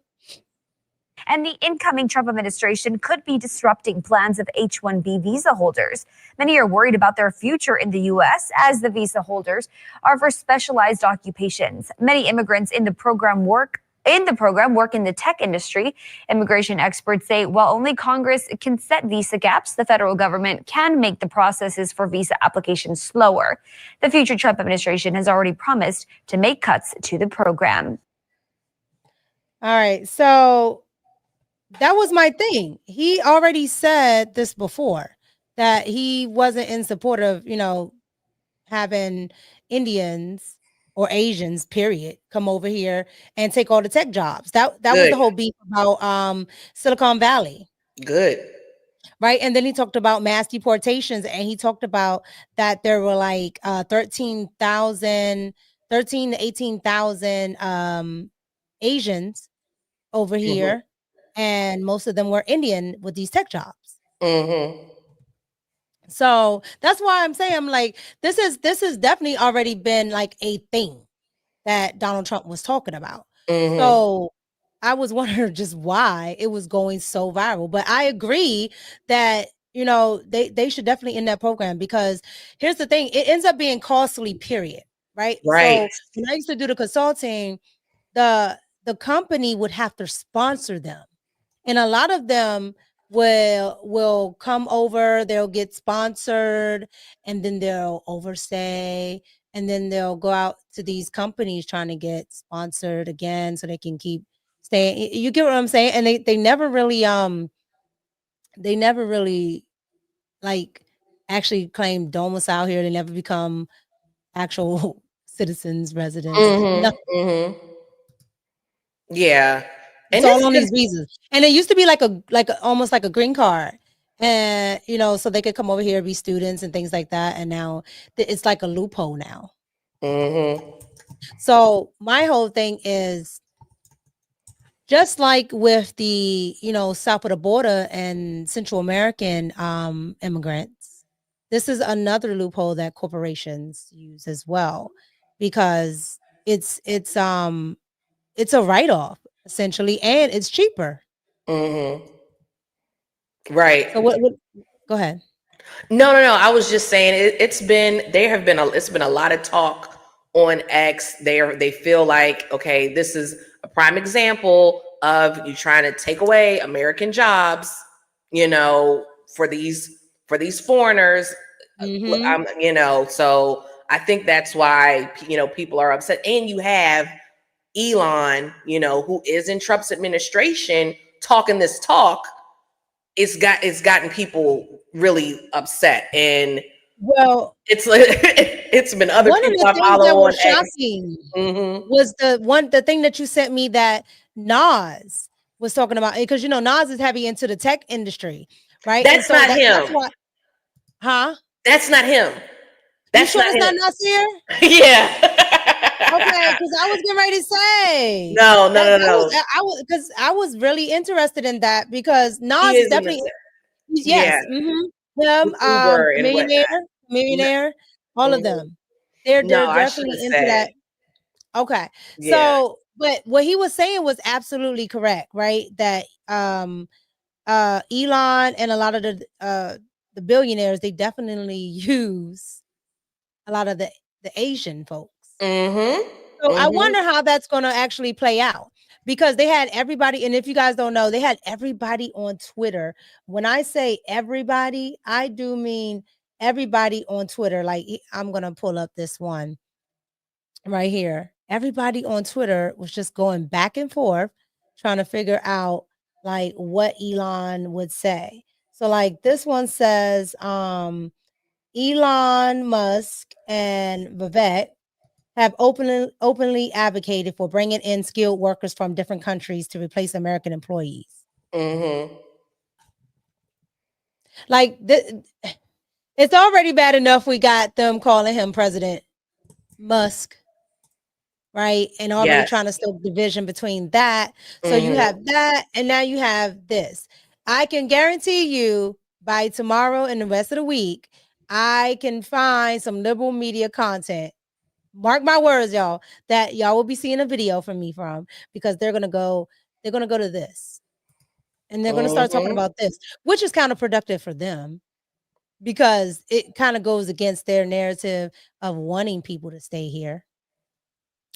S6: And the incoming Trump administration could be disrupting plans of H-1B visa holders. Many are worried about their future in the U.S. as the visa holders are for specialized occupations. Many immigrants in the program work in the tech industry. Immigration experts say while only Congress can set visa gaps, the federal government can make the processes for visa applications slower. The future Trump administration has already promised to make cuts to the program.
S1: All right. So that was my thing. He already said this before, that he wasn't in support of, having Indians or Asians, period, come over here and take all the tech jobs. That was the whole beef about Silicon Valley.
S2: Good.
S1: Right. And then he talked about mass deportations, and he talked about that there were like 13 to 18,000 Asians over here, and most of them were Indian with these tech jobs. So that's why I'm saying, I'm like, this is definitely already been like a thing that Donald Trump was talking about. So I was wondering just why it was going so viral. But I agree that, they should definitely end that program, because here's the thing, it ends up being costly, period. Right. So when I used to do the consulting, the company would have to sponsor them. And a lot of them will come over, they'll get sponsored, and then they'll overstay, and then they'll go out to these companies trying to get sponsored again so they can keep staying. You get what I'm saying? And they never really like actually claim domicile here. They never become actual citizens, residents.
S2: Yeah.
S1: It's all on these visas. And it used to be like almost like a green card. And, so they could come over here, be students and things like that. And now it's like a loophole now. So my whole thing is, just like with the, south of the border and Central American immigrants, this is another loophole that corporations use as well, because it's a write-off essentially, and it's cheaper.
S2: Right.
S1: So what go ahead.
S2: No. I was just saying it's been a lot of talk on X. They feel like, okay, this is a prime example of you trying to take away American jobs, you know, for these foreigners.
S1: Mm-hmm.
S2: You know, so I think that's why, you know, people are upset. And you have Elon, you know, who is in Trump's administration talking this talk. It's gotten people really upset, and
S1: Well,
S2: it's been other
S1: one of
S2: people
S1: the
S2: I
S1: things that
S2: follow on
S1: was
S2: X.
S1: shocking
S2: Mm-hmm.
S1: was the thing that you sent me that Nas was talking about, because you know Nas is heavy into the tech industry, right? And
S2: That's
S1: so
S2: not
S1: that's
S2: him.
S1: why, huh?
S2: That's not him.
S1: You
S2: That's
S1: sure
S2: not
S1: it's
S2: him.
S1: not Nasir? Okay,
S2: Yeah.
S1: because I was getting ready to say
S2: No, no, no,
S1: that was
S2: no.
S1: I was because I was really interested in that because
S2: He
S1: Nas is
S2: is in the
S1: definitely
S2: yeah,
S1: yes, him,
S2: Uber and whatnot.
S1: millionaire, all of
S2: Mhm.
S1: them.
S2: No,
S1: They're
S2: I should
S1: definitely
S2: have
S1: into
S2: said,
S1: that. Okay.
S2: yeah.
S1: So, but what he was saying was absolutely correct, right? That Elon and a lot of the billionaires, they definitely use a lot of the Asian folks.
S2: Mm-hmm.
S1: So I
S2: Mm-hmm.
S1: wonder how that's going to actually play out, because they had everybody, and if you guys don't know, they had everybody on Twitter. When I say everybody, I do mean everybody on Twitter. Like I'm going to pull up this one right here. Everybody on Twitter was just going back and forth trying to figure out like what Elon would say. So like this one says Elon Musk and Vivek have openly advocated for bringing in skilled workers from different countries to replace American employees.
S2: Mm-hmm.
S1: Like it's already bad enough we got them calling him President Musk, right? And already
S2: Yes.
S1: trying to stoke division between that. So you
S2: Mm-hmm.
S1: have that, and now you have this. I can guarantee you by tomorrow and the rest of the week, I can find some liberal media content. Mark my words, y'all, that y'all will be seeing a video from me because they're gonna go to this. And they're gonna start talking
S2: Mm-hmm.
S1: about this, which is counterproductive for them because it kind of goes against their narrative of wanting people to stay here.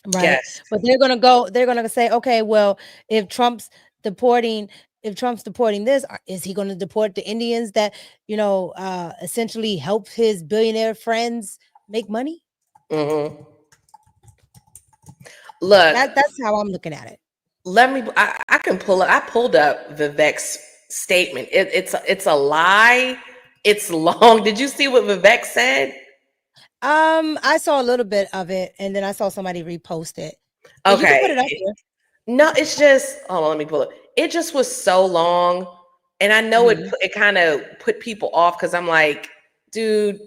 S1: Right.
S2: Yes.
S1: But they're gonna say, okay, well, if Trump's deporting, this, is he gonna deport the Indians that, essentially help his billionaire friends make money?
S2: Mm-hmm. Look,
S1: That's how I'm looking at it.
S2: I can pull it. I pulled up Vivek's statement. It's a lie. It's long. Did you see what Vivek said?
S1: I saw a little bit of it, and then I saw somebody repost it. But you can put
S2: Okay.
S1: it up there.
S2: No, it's just, hold on, let me pull it. It just was so long. And I know
S1: Mhm.
S2: it kind of put people off because I'm like, dude,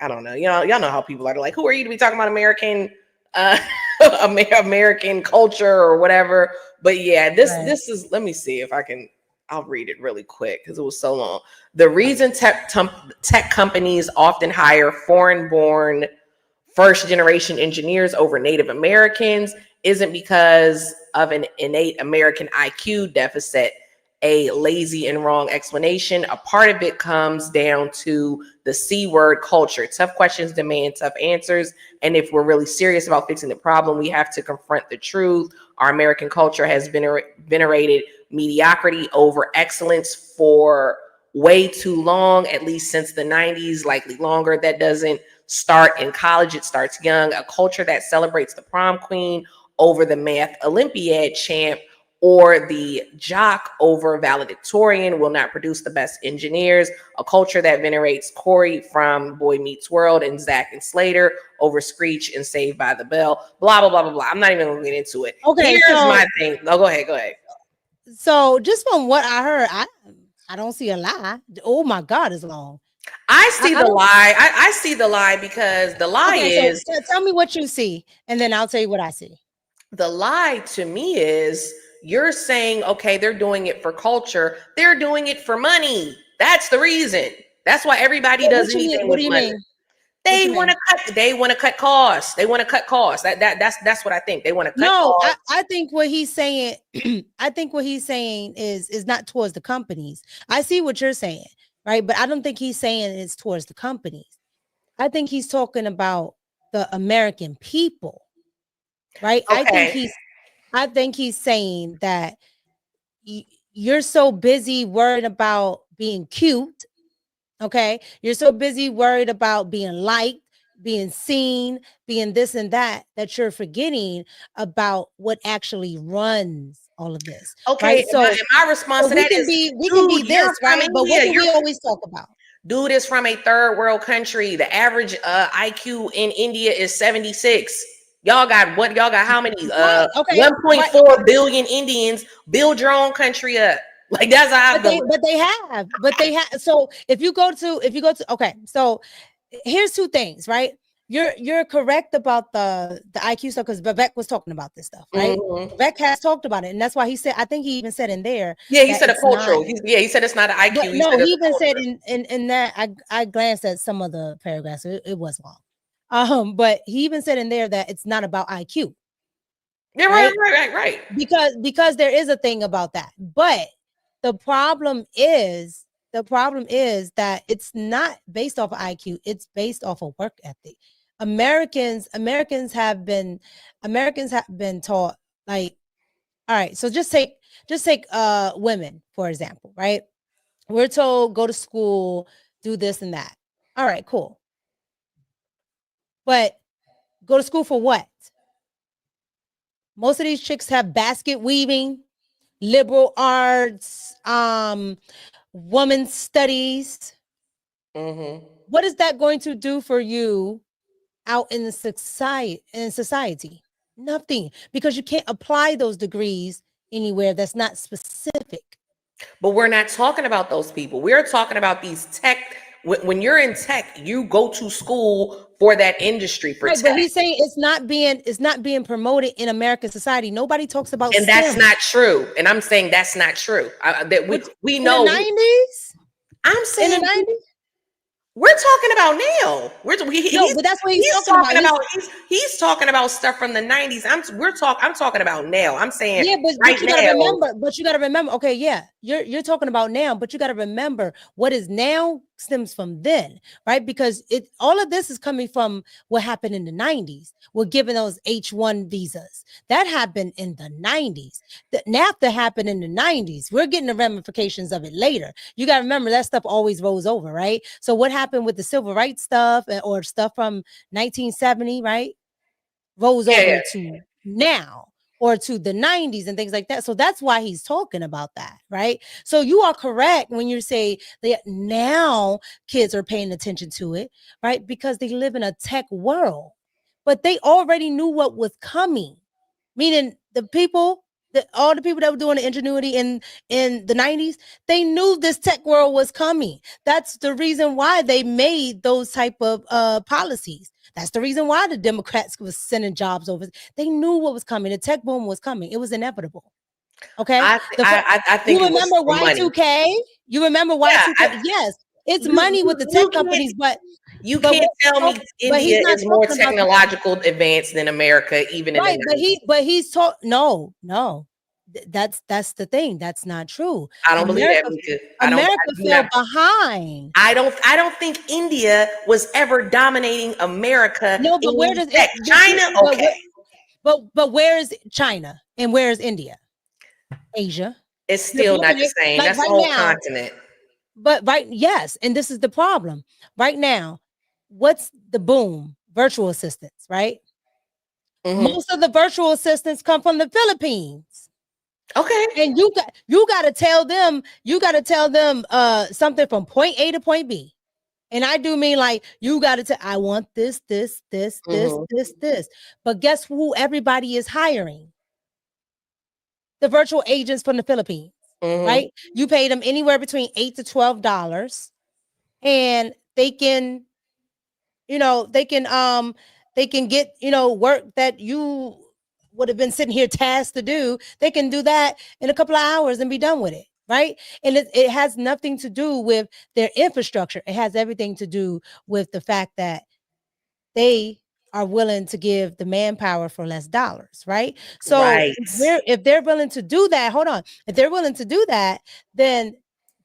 S2: I don't know. Y'all know how people are. They're like, who are you to be talking about American uh American culture or whatever? But yeah,
S1: Right.
S2: this is, let me see if I'll read it really quick because it was so long. The reason tech companies often hire foreign-born first generation engineers over Native Americans isn't because of an innate American IQ deficit, a lazy and wrong explanation. A part of it comes down to the C word culture. Tough questions demand tough answers. And if we're really serious about fixing the problem, we have to confront the truth. Our American culture has venerated mediocrity over excellence for way too long, at least since the 90s, likely longer. That doesn't start in college, it starts young. A culture that celebrates the prom queen over the math Olympiad champ or the jock over valedictorian will not produce the best engineers. A culture that venerates Corey from Boy Meets World and Zach and Slater over Screech and Saved by the Bell. Blah, blah, blah, blah, blah. I'm not even going to get into it.
S1: Okay,
S2: Here's my thing. No, go ahead.
S1: so just from what I heard, I don't see a lie. Oh my God, it's long.
S2: I see
S1: I
S2: the
S1: don't.
S2: lie. I see the lie because the lie
S1: Okay, so
S2: is,
S1: tell me what you see, and then I'll tell you what I see.
S2: the lie to me is you're saying, okay, they're doing it for culture. They're doing it for money. That's the reason. That's why everybody
S1: What
S2: does
S1: you mean?
S2: anything
S1: What
S2: with
S1: do you
S2: money.
S1: mean? What
S2: They
S1: you
S2: want
S1: mean?
S2: to cut. They want to cut costs. They want to cut costs. That's what I think. They want to cut
S1: No,
S2: costs.
S1: I think what he's saying, I think what he's saying is not towards the companies. I see what you're saying, right? But I don't think he's saying it's towards the companies. I think he's talking about the American people, right?
S2: Okay.
S1: I think he's saying that you're so busy worried about being cute. Okay. You're so busy worried about being liked, being seen, being this and that you're forgetting about what actually runs all of this.
S2: Okay.
S1: Right. So
S2: And my response to that is,
S1: we can be
S2: dude,
S1: this,
S2: you're from
S1: right? But what
S2: India.
S1: do we always talk about?
S2: Dude is from a third world country. The average IQ in India is 76. Y'all got what? Y'all got how many?
S1: Right. Okay.
S2: 1.4 billion Indians. Build your own country up. Like that's how.
S1: But they have. So if you go to, okay. So here's two things, right? You're correct about the IQ stuff because Vivek was talking about this stuff, right? Vivek has talked about it, and that's why he said. I think he even said in there.
S2: Yeah, he said a cultural. He said it's not an IQ.
S1: But no, he even said in that. I glanced at some of the paragraphs. It was long, but he even said in there that it's not about IQ.
S2: Yeah, right.
S1: Because there is a thing about that, but the problem is that it's not based off of IQ, it's based off of work ethic. Americans have been taught, like, all right, so just take women, for example, right? We're told go to school, do this and that. All right, cool. But go to school for what? Most of these chicks have basket weaving, liberal arts, women's studies. What is that going to do for you out in the society? Nothing, because you can't apply those degrees anywhere that's not specific.
S2: But we're not talking about those people. We're talking about these tech. When you're in tech, you go to school for that industry for tech.
S1: But he's saying it's not being promoted in American society. Nobody talks about
S2: and
S1: STEM.
S2: That's not true. And I'm saying that's not true. That we know.
S1: In the 90s?
S2: I'm saying
S1: in the 90s?
S2: We're talking about now.
S1: But that's what he's talking about.
S2: He's talking about stuff from the 90s. I'm talking about now. I'm saying
S1: but you gotta remember. Okay, yeah, you're talking about now, but you gotta remember what is now stems from then, right? Because all of this is coming from what happened in the 90s. We're giving those H-1 visas. That happened in the 90s. The NAFTA happened in the 90s. We're getting the ramifications of it later. You gotta remember that stuff always rolls over, right? So what happened with the civil rights stuff or stuff from 1970, right? Rolls over to now or to the 90s and things like that. So that's why he's talking about that, right? So you are correct when you say that now kids are paying attention to it, right? Because they live in a tech world, but they already knew what was coming. Meaning all the people that were doing the ingenuity in the 90s, they knew this tech world was coming. That's the reason why they made those type of policies. That's the reason why the Democrats was sending jobs over. They knew what was coming. The tech boom was coming. It was inevitable. Okay.
S2: I think
S1: you remember Y2K? You remember Y2K?
S2: Yeah,
S1: yes. It's money with the tech companies, but
S2: you can't tell me India is more technological advanced than America, even in the 90s.
S1: He's taught no. That's the thing. That's not true.
S2: I don't believe that, Mika.
S1: America fell behind.
S2: I don't think India was ever dominating America.
S1: No, but where does
S2: China? Okay,
S1: but where is China and where is India? Asia.
S2: It's still not the same. That's the whole continent.
S1: But yes, and this is the problem right now. What's the boom? Virtual assistants, right? Most of the virtual assistants come from the Philippines.
S2: Okay.
S1: And you got to tell them something from point A to point B. And I do mean like you got to tell, I want this. But guess who everybody is hiring? The virtual agents from the Philippines, right? You pay them anywhere between $8 to $12, and they can get, work that you would have been sitting here tasked to do. They can do that in a couple of hours and be done with it, right? And it has nothing to do with their infrastructure. It has everything to do with the fact that they are willing to give the manpower for less dollars, right? So if they're willing to do that, if they're willing to do that, then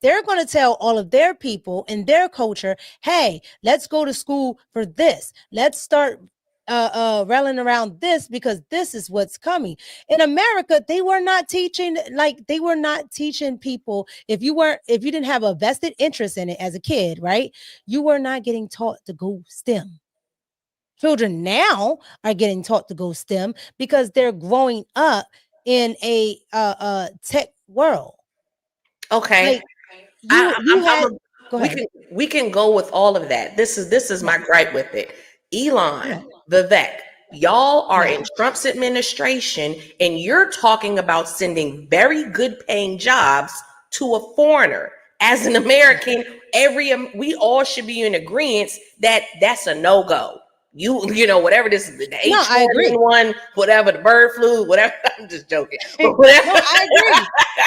S1: they're going to tell all of their people in their culture, hey, let's go to school for this. Let's start railing around this because this is what's coming. In America, they were not teaching people, if you didn't have a vested interest in it as a kid, right? You were not getting taught to go STEM. Children now are getting taught to go STEM because they're growing up in a tech world.
S2: Okay.
S1: Like
S2: we can go with all of that. This is my gripe with it. Elon, Vivek, y'all are in Trump's administration, and you're talking about sending very good paying jobs to a foreigner. As an American, we all should be in agreement that that's a no-go. You know, whatever this is, the H1N1, whatever, the bird flu, whatever. I'm just joking. But whatever.
S1: No,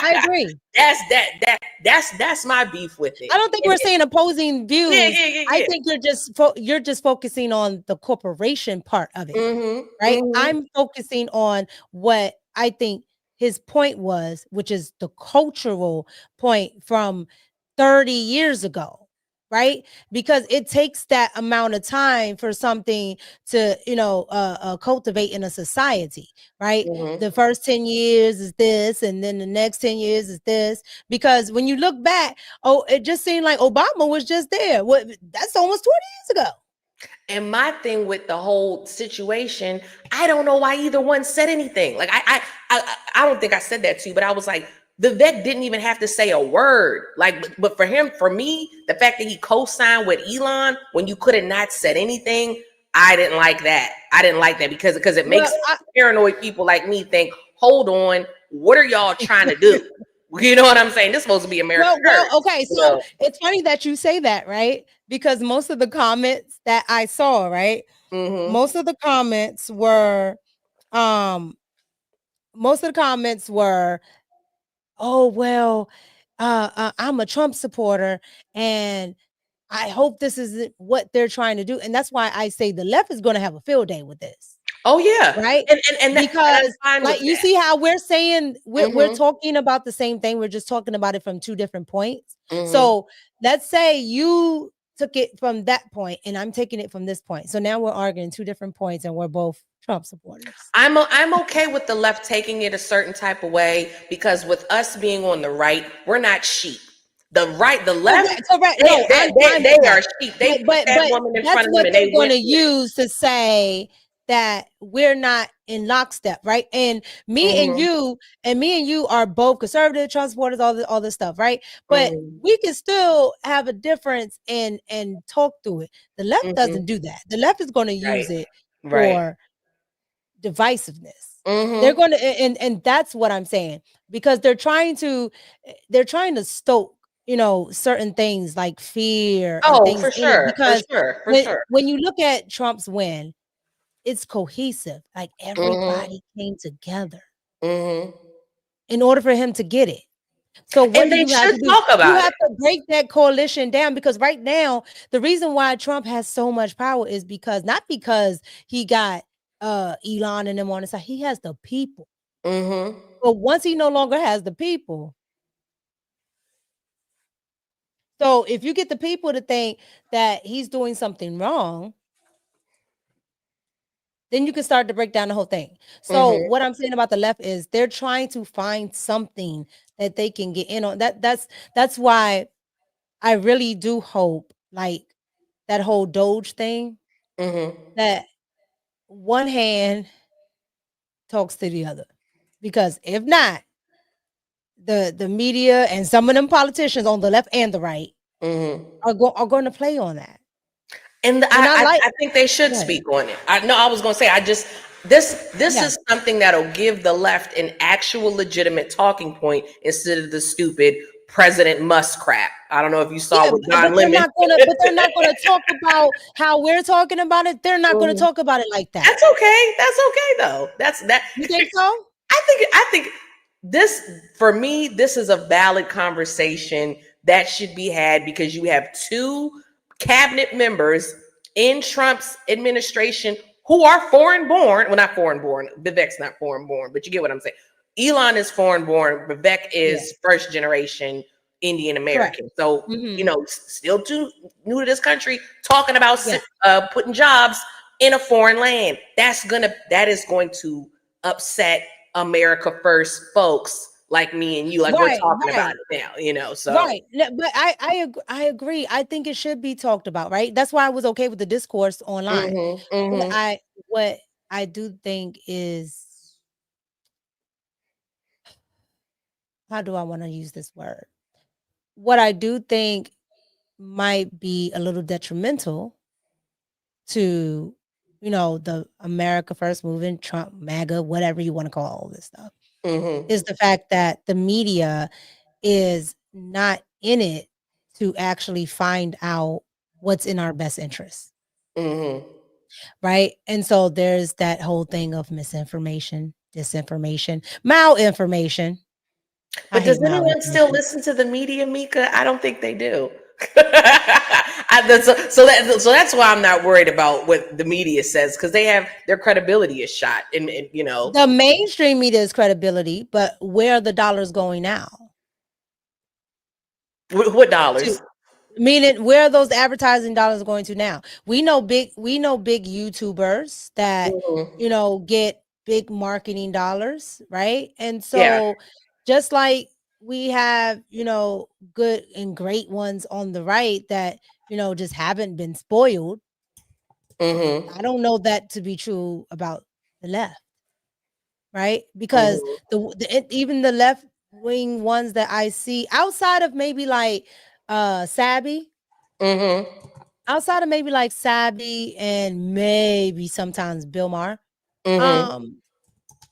S1: I agree.
S2: That's my beef with it.
S1: I don't think we're saying opposing views.
S2: Yeah.
S1: I think you're just focusing on the corporation part of it, right? I'm focusing on what I think his point was, which is the cultural point from 30 years ago. Right? Because it takes that amount of time for something to, cultivate in a society, right? The first 10 years is this, and then the next 10 years is this. Because when you look back, it just seemed like Obama was just there. That's almost 20 years ago.
S2: And my thing with the whole situation, I don't know why either one said anything. Like I don't think I said that to you, but I was like, Vivek didn't even have to say a word. Like, but for me, the fact that he co-signed with Elon when you could have not said anything, I didn't like that. because it makes paranoid people like me think, hold on, what are y'all trying to do? You know what I'm saying? This is supposed to be America.
S1: Okay, so it's funny that you say that, right? Because most of the comments that I saw, right? Most of the comments were, oh, well, I'm a Trump supporter and I hope this isn't what they're trying to do. And that's why I say the left is going to have a field day with this.
S2: Oh, yeah.
S1: Right. Because like you see how we're saying we're talking about the same thing. We're just talking about it from two different points. So let's say you took it from that point and I'm taking it from this point. So now we're arguing two different points and we're both Trump supporters.
S2: I'm okay with the left taking it a certain type of way because with us being on the right, we're not sheep. The left,
S1: correct.
S2: They are sheep. They put that woman in front of them, and
S1: they're going to use to say that we're not in lockstep, right? And me and you are both conservative, Trump supporters, all this stuff, right? But we can still have a difference and talk through it. The left doesn't do that. The left is going to use it for divisiveness. They're going to, and that's what I'm saying, because they're trying to stoke, certain things like fear.
S2: For sure.
S1: Because when you look at Trump's win, it's cohesive. Like everybody came together in order for him to get it. So what do you have to do? You have to break that coalition down, because right now, the reason why Trump has so much power is not because he got Elon and them on his side. He has the people. But once he no longer has the people, so if you get the people to think that he's doing something wrong, then you can start to break down the whole thing. So what I'm saying about the left is they're trying to find something that they can get in on. That's why I really do hope, like that whole Doge thing, that one hand talks to the other. Because if not, the media and some of them politicians on the left and the right are going to play on that.
S2: And I think they should speak on it. I was going to say, this is something that'll give the left an actual legitimate talking point instead of the stupid President Musk crap. I don't know if you saw with Don Lemon.
S1: But they're not going to talk about how we're talking about it. They're not going to talk about it like that.
S2: That's okay though. You
S1: think so?
S2: I think this, for me, this is a valid conversation that should be had, because you have two cabinet members in Trump's administration who are foreign born. Well, not foreign born. Vivek's not foreign born, but you get what I'm saying. Elon is foreign born. Vivek is first generation Indian American. So, still too new to this country, talking about putting jobs in a foreign land. That is going to upset America First folks like me and you, like we're
S1: Right,
S2: talking about
S1: right.
S2: it now, you know. So
S1: Right. No, but I agree. I think it should be talked about, right? That's why I was okay with the discourse online. What
S2: mhm,
S1: I do think is, how do I want to use this word? What I do think might be a little detrimental to, the America First movement, Trump, MAGA, whatever you want to call all this stuff,
S2: mhm,
S1: is the fact that the media is not in it to actually find out what's in our best interest,
S2: mhm.
S1: right? And so there's that whole thing of misinformation, disinformation, malinformation. I
S2: But does
S1: hate
S2: anyone still
S1: malinformation.
S2: listen to the media, Mika? I don't think they do. So that's why I'm not worried about what the media says, because they have their credibility is shot, and you know
S1: The mainstream media's credibility, but where are the dollars going now?
S2: what dollars.
S1: Meaning, where are those advertising dollars going to now? We know big YouTubers that,
S2: Mhm.
S1: get big marketing dollars, right? And
S2: Yeah.
S1: so just like we have, good and great ones on the right that, just haven't been spoiled.
S2: Mhm.
S1: I don't know that to be true about the left, right? Because
S2: Mhm.
S1: even the left wing ones that I see outside of maybe like Sabby,
S2: Mhm.
S1: outside of maybe like Sabby and maybe sometimes Bill Maher,
S2: Mhm.
S1: um,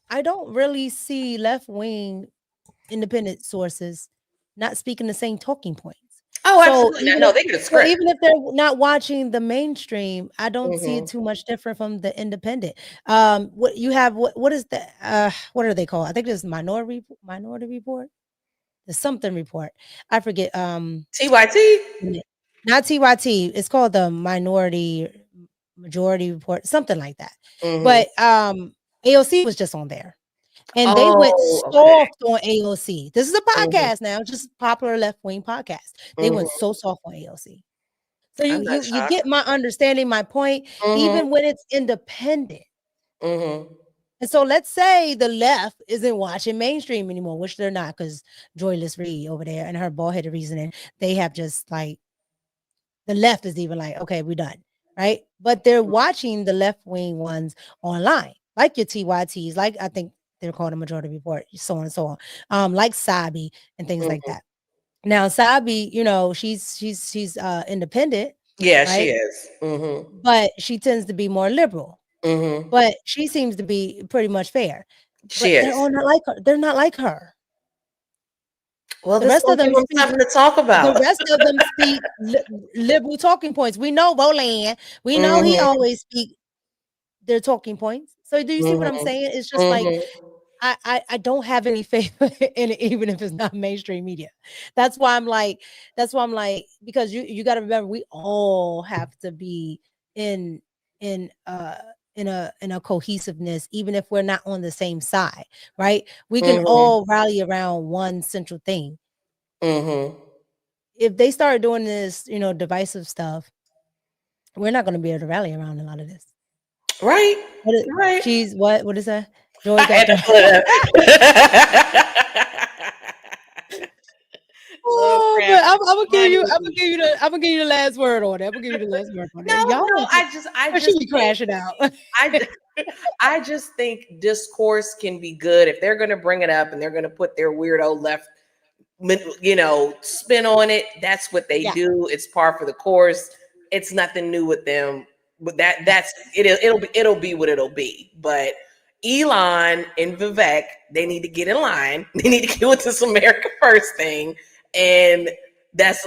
S1: I don't really see left wing independent sources not speaking the same talking points.
S2: Oh,
S1: So
S2: absolutely.
S1: even
S2: No,
S1: if
S2: they get a
S1: so
S2: script.
S1: even if they're not watching the mainstream, I don't see it
S2: Mhm.
S1: too much different from the independent. What you have, what is the what are they called? I think it's minority report. The something report. I forget.
S2: TYT.
S1: Not TYT. It's called the majority report, something like that.
S2: Mhm.
S1: But AOC was just on there. And they went
S2: Oh, okay.
S1: soft on AOC. This is a
S2: Mhm.
S1: podcast now, just popular left-wing podcast. They went
S2: Mhm.
S1: so soft on AOC. So you
S2: I'm not
S1: you you
S2: shocked.
S1: get my understanding, my point,
S2: Mhm.
S1: even when it's independent.
S2: Mhm.
S1: And so let's say the left isn't watching mainstream anymore, which they're not, because Joyless Reed over there and her bald-headed reasoning, they have just like, the left is even like, okay, we're done, right? But they're watching the left wing ones online, like your TYTs, like I think they're called a majority report, so on and so on, like Sabi and things like
S2: Mhm.
S1: that. Now Sabi, she's independent,
S2: Yeah, she
S1: right?
S2: is. Mhm.
S1: But she tends to be more liberal.
S2: Mhm.
S1: But she seems to be pretty much fair.
S2: She
S1: But they're
S2: is.
S1: all not like her. They're not like her.
S2: Well,
S1: The
S2: this
S1: rest
S2: gonna
S1: of
S2: give
S1: them
S2: them
S1: speak
S2: something to talk
S1: The
S2: about.
S1: rest of them speak liberal talking points. We know Boland. We know he
S2: Mhm.
S1: always speak their talking points. So do you see what I'm
S2: Mhm.
S1: saying? It's just like
S2: Mhm.
S1: I don't have any faith in it, even if it's not mainstream media. That's why I'm like, because you got to remember, we all have to be in in uh in a cohesiveness, even if we're not on the same side, right? We can
S2: Mhm.
S1: all rally around one central thing.
S2: Mhm.
S1: If they start doing this, divisive stuff, we're not going to be able to rally around a lot of this.
S2: Right.
S1: What is,
S2: Right.
S1: she's what is that? Joy
S2: I
S1: got
S2: had to
S1: thrown.
S2: put it up. Love
S1: Oh, but
S2: craft
S1: I'm,
S2: is
S1: I'm gonna give you, I'm gonna
S2: funny.
S1: give you the, I'm gonna give you the last word on it. I'm gonna give you the last word on
S2: No,
S1: it. Y'all,
S2: no, I
S1: she
S2: just
S1: be
S2: think
S1: crashing out.
S2: I I just think discourse can be good if they're going to bring it up and they're going to put their weirdo left, spin on it. That's what they
S1: Yeah,
S2: do. It's par for the course. It's nothing new with them. But
S1: yeah.
S2: that's it. It'll be what it'll be. But Elon and Vivek, they need to get in line. They need to get with this America First thing, and that's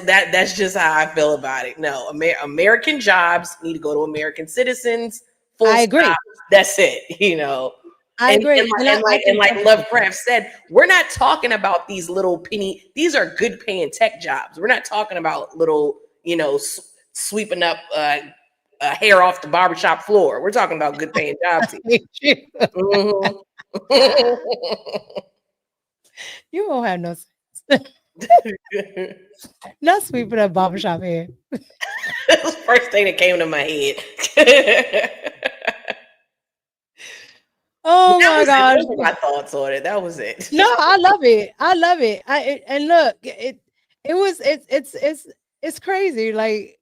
S2: just how I feel about it. No, American jobs need to go to American citizens. Full
S1: I
S2: stop.
S1: agree.
S2: That's it.
S1: I agree, and I
S2: And
S1: think
S2: like
S1: that's the future.
S2: Lovecraft said, we're not talking about these little penny. These are good paying tech jobs. We're not talking about little, sweeping up hair off the barbershop floor. We're talking about good paying jobs here. Mhm.
S1: You won't have no sense. Not sweeping up barbershop hair.
S2: That was the first thing that came to my head.
S1: Oh my gosh.
S2: Those were my thoughts on it. That was it.
S1: No, I love it. I love it. And look, it's crazy. Like,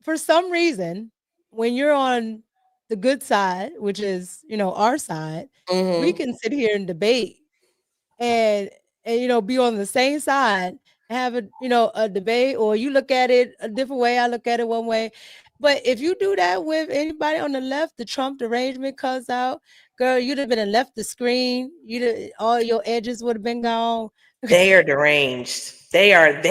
S1: for some reason, when you're on the good side, which is, our side, we can sit here and debate and be on the same side and have a debate, or you look at it a different way, I look at it one way. But if you do that with anybody on the left, the Trump derangement comes out, girl, you'd have been left the screen. All your edges would have been gone.
S2: They are deranged. They are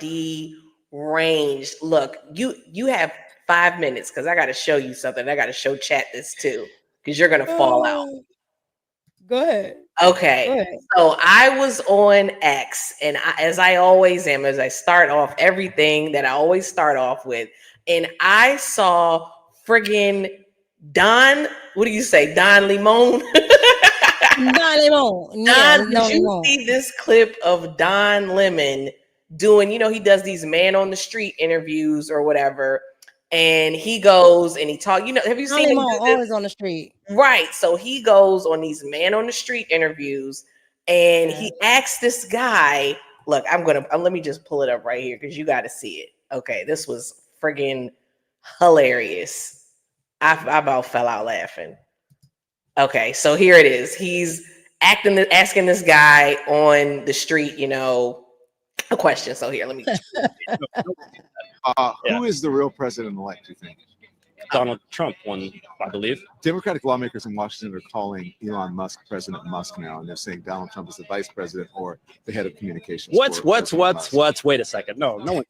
S2: deranged. Look, you have 5 minutes because I got to show you something. I got to show chat this too because you're gonna fall out.
S1: Go ahead.
S2: Okay.
S1: Go ahead.
S2: So I was on X, and as I always am, as I start off everything that I always start off with, and I saw friggin' Don. What do you say, Don Limon?
S1: Don Lemon.
S2: Don, did you see this clip of Don Lemon doing, he does these man on the street interviews or whatever, and he goes and he talk, have you seen him do this?
S1: Always on the street.
S2: Right. So he goes on these man on the street interviews and he asks this guy, look, let me just pull it up right here because you got to see it. Okay. This was friggin' hilarious. I about fell out laughing. Okay, so here it is. He's asking this guy on the street, a question. So here, let me.
S7: Who is the real president-elect, do you think?
S5: Donald Trump won, I believe.
S7: Democratic lawmakers in Washington are calling Elon Musk President Musk now, and they're saying Donald Trump is the vice president or the head of communications.
S5: What's? Wait a second. No one.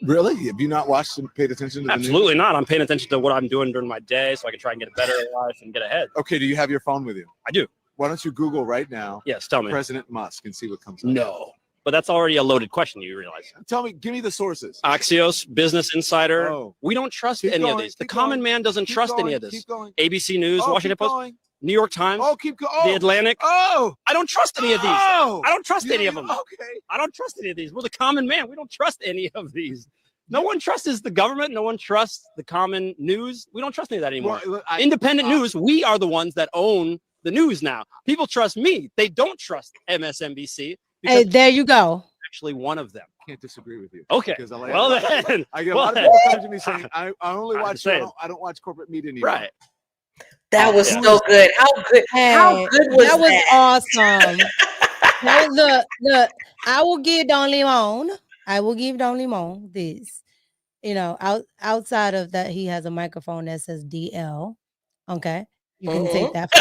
S7: Really? Have you not watched and paid attention to the
S5: Absolutely
S7: news?
S5: not. I'm paying attention to what I'm doing during my day so I can try and get a better life and get ahead.
S7: Okay, do you have your phone with you?
S5: I do.
S7: Why don't you Google right now?
S5: Yes, tell me.
S7: President Musk and see what comes up.
S5: No. But that's already a loaded question, you realize.
S7: Tell me, give me the sources.
S5: Axios, Business Insider.
S7: Oh.
S5: We don't trust
S7: Keep
S5: any
S7: going,
S5: of these. The
S7: keep
S5: common
S7: going,
S5: man doesn't
S7: keep
S5: trust
S7: going,
S5: any of this.
S7: Keep going.
S5: ABC News,
S7: Oh,
S5: Washington
S7: keep
S5: Post,
S7: going.
S5: New York Times,
S7: Oh, keep going.
S5: The Atlantic.
S7: Oh,
S5: I don't trust any of these.
S7: Oh.
S5: I don't trust any of them.
S7: Okay.
S5: I don't trust any of these. We're the common man. We don't trust any of these. No one trusts the government. No one trusts the common news. We don't trust any of that anymore.
S7: Well,
S5: Independent news, we are the ones that own the news now. People trust me. They don't trust MSNBC.
S1: Hey, there you go.
S5: Actually, one of them.
S7: Can't disagree with you.
S5: Okay.
S7: Because
S5: Well then.
S7: I get a
S5: well
S7: lot of
S5: then.
S7: people coming to me saying, I only
S5: I'm
S7: watch,
S5: saying.
S7: I don't watch corporate media anymore.
S5: Right.
S2: That was
S5: Yeah.
S2: so good. How good was
S1: that? Was
S2: that?
S1: awesome. That was look. I will give Don Lemon. This. Outside of that, he has a microphone that says DL. Okay, you can take that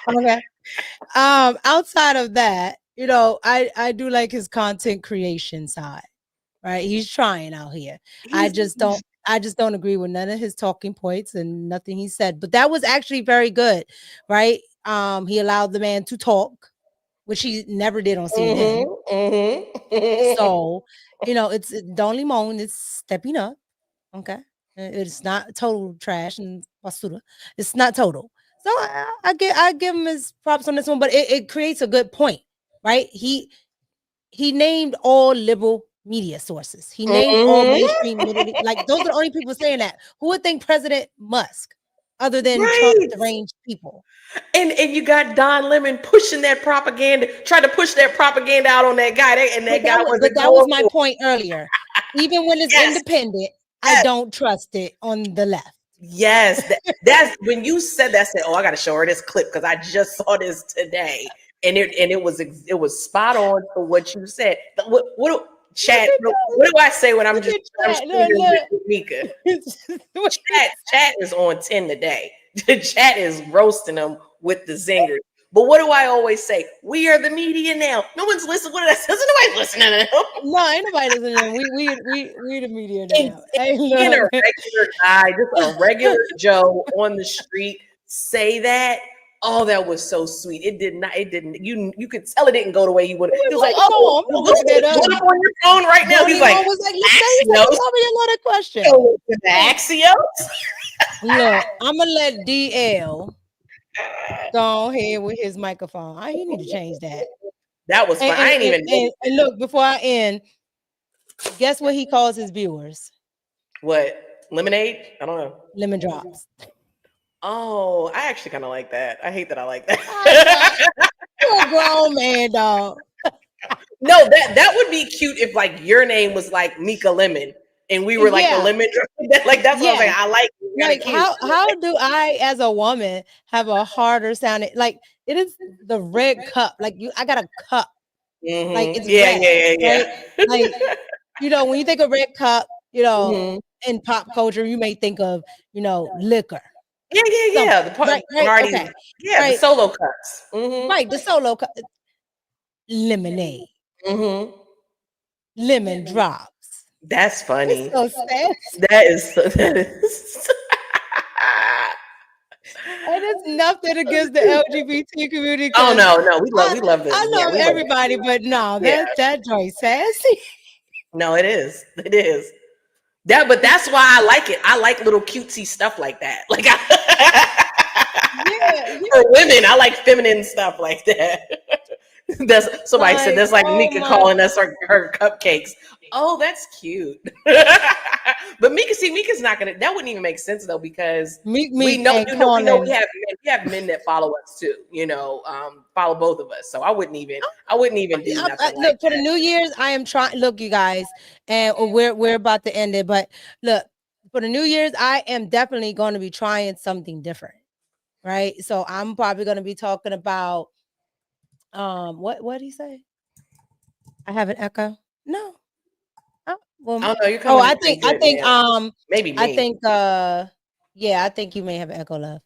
S1: for okay. Outside of that, I do like his content creation side. Right, he's trying out here. I just don't agree with none of his talking points and nothing he said. But that was actually very good, right? He allowed the man to talk, which he never did on CNN. So, it's Don Lemon is stepping up. Okay, it's not total trash and basura. It's not total. So I give him his props on this one, but it creates a good point, right? He named all liberal media sources. He named all mainstream media. Like, those are the only people saying that. Who would think President Musk, other than Trump deranged people?
S2: And you got Don Lemon pushing that propaganda, trying to push that propaganda out on that guy. That
S1: was my point earlier. Even when it's independent, I don't trust it on the left.
S2: Yes, that's when you said that. I said, "Oh, I got to show her this clip because I just saw this today." And it was spot on for what you said. What chat? What do I say when I'm just with Mika? Chat is on 10 today. The chat is roasting them with the zingers. But what do I always say? We are the media now. No one's listening. What did I say? Nobody's listening to them.
S1: No, ain't nobody listening to them. We the media now.
S2: Being a regular guy, just a regular Joe on the street, say that. Oh, that was so sweet. It didn't. You could tell it didn't go the way you would. He was like, "Oh, look up on your phone right now." He's like,
S1: was like, tell me another question.
S2: Axios.
S1: Look, I'm gonna let DL go ahead with his microphone. He need to change that.
S2: That was fun. I ain't even know
S1: and look, before I end, guess what he calls his viewers?
S2: what lemonade. I don't know.
S1: Lemon drops.
S2: Oh, I actually kind of like that. I hate that I like that.
S1: You're a grown man, dog.
S2: No, that would be cute if like your name was like Mika Lemon and we were like the
S1: Yeah.
S2: lemon drop. Like that's what I was
S1: Yeah.
S2: like. I like it.
S1: Like
S2: Kinda cute.
S1: how do I as a woman have a harder sounding, like it is the red cup, like I got a cup, like
S2: Mhm.
S1: it's
S2: Yeah,
S1: red, right?
S2: yeah.
S1: Like, you know, when you think of red cup, you know,
S2: Mhm.
S1: in pop culture, you may think of, you know, liquor.
S2: Yeah. The
S1: Right,
S2: parties.
S1: okay,
S2: Yeah, the
S1: right,
S2: solo cups.
S1: right. The solo cup, lemonade,
S2: Mm-hmm.
S1: lemon drops.
S2: That's
S1: It's
S2: funny.
S1: so sassy.
S2: That is.
S1: And it's nothing against the LGBT community.
S2: Oh
S1: Because
S2: no, we love them.
S1: I
S2: Yeah,
S1: love
S2: we love them.
S1: everybody, but no,
S2: Yeah.
S1: that joint sassy.
S2: No, it is. It is. But that's why I like it. I like little cutesy stuff like that. Like
S1: Yeah,
S2: for women, I like feminine stuff like that. That's somebody said that's like
S1: oh
S2: Mika
S1: my,
S2: calling us her cupcakes. Oh, that's cute. But Mika's not gonna. That wouldn't even make sense though because
S1: Meek
S2: we know,
S1: and
S2: we
S1: calling.
S2: know we have men that follow us too. You know, follow both of us. So I wouldn't even do nothing like
S1: Look, for the
S2: that.
S1: New Year's, I am trying. Look, you guys, and we're about to end it. But look, for the New Year's, I am definitely going to be trying something different, right? So I'm probably going to be talking about what did he say? I have an echo. No. Oh, well,
S2: I don't know. You're coming
S1: I
S2: in pretty
S1: think
S2: good, man. Maybe
S1: I
S2: me.
S1: think yeah, I think you may have an echo, love.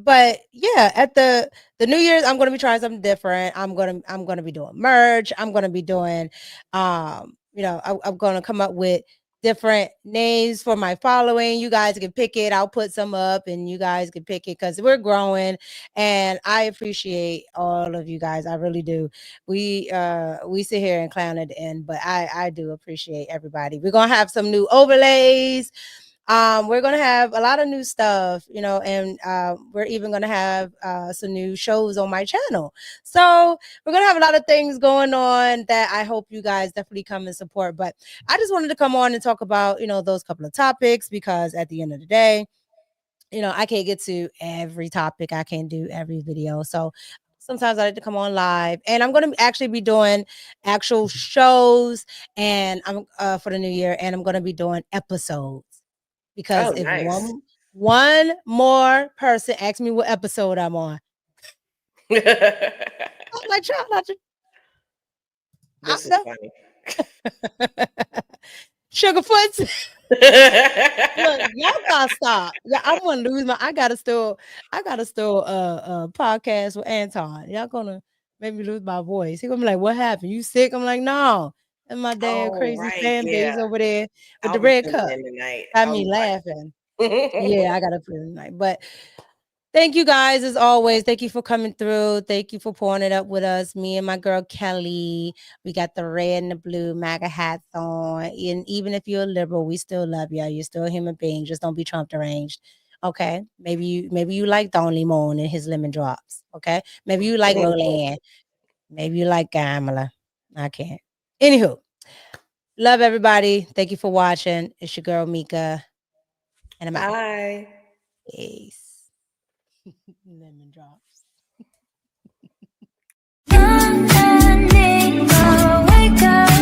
S1: But yeah, at the New Year's, I'm gonna be trying something different. I'm gonna be doing merch. I'm gonna be doing you know, I'm gonna come up with different names for my following. You guys can pick it. I'll put some up and you guys can pick it because we're growing, and I appreciate all of you guys. I really do. We sit here and clown at the end, but I do appreciate everybody. We're gonna have some new overlays. We're gonna have a lot of new stuff, you know, and we're even gonna have some new shows on my channel. So we're gonna have a lot of things going on that I hope you guys definitely come and support. But I just wanted to come on and talk about, you know, those couple of topics because at the end of the day, you know, I can't get to every topic. I can't do every video. So sometimes I like to come on live, and I'm going to actually be doing actual shows and I'm for the new year, and I'm going to be doing episodes. Because
S2: Oh,
S1: if
S2: nice.
S1: one more person asks me what episode I'm on, I'm like, child,
S2: This is funny.
S1: Sugarfoots. Look, y'all gotta stop. Yeah, I'm gonna lose my. I gotta still podcast with Anton. Y'all gonna make me lose my voice. He gonna be like, "What happened? You sick?" I'm like, "No." And my damn
S2: Oh,
S1: crazy
S2: right.
S1: fan
S2: Yeah.
S1: base over there with
S2: I'll
S1: the
S2: be
S1: red
S2: tuning
S1: cup
S2: in tonight.
S1: got
S2: I'll
S1: me
S2: be
S1: laughing.
S2: watching.
S1: Yeah, I gotta put it tonight. But thank you guys as always. Thank you for coming through. Thank you for pouring it up with us. Me and my girl Kelly. We got the red and the blue MAGA hats on. And even if you're a liberal, we still love you. You're still a human being. Just don't be Trump deranged. Okay. Maybe you like Don Limon and his lemon drops. Okay. Maybe you like Roland. Maybe you like Gamala. I can't. Anywho, love everybody. Thank you for watching. It's your girl Mika. And I'm out.
S2: Bye.
S1: Peace. Lemon drops.
S8: Wake up.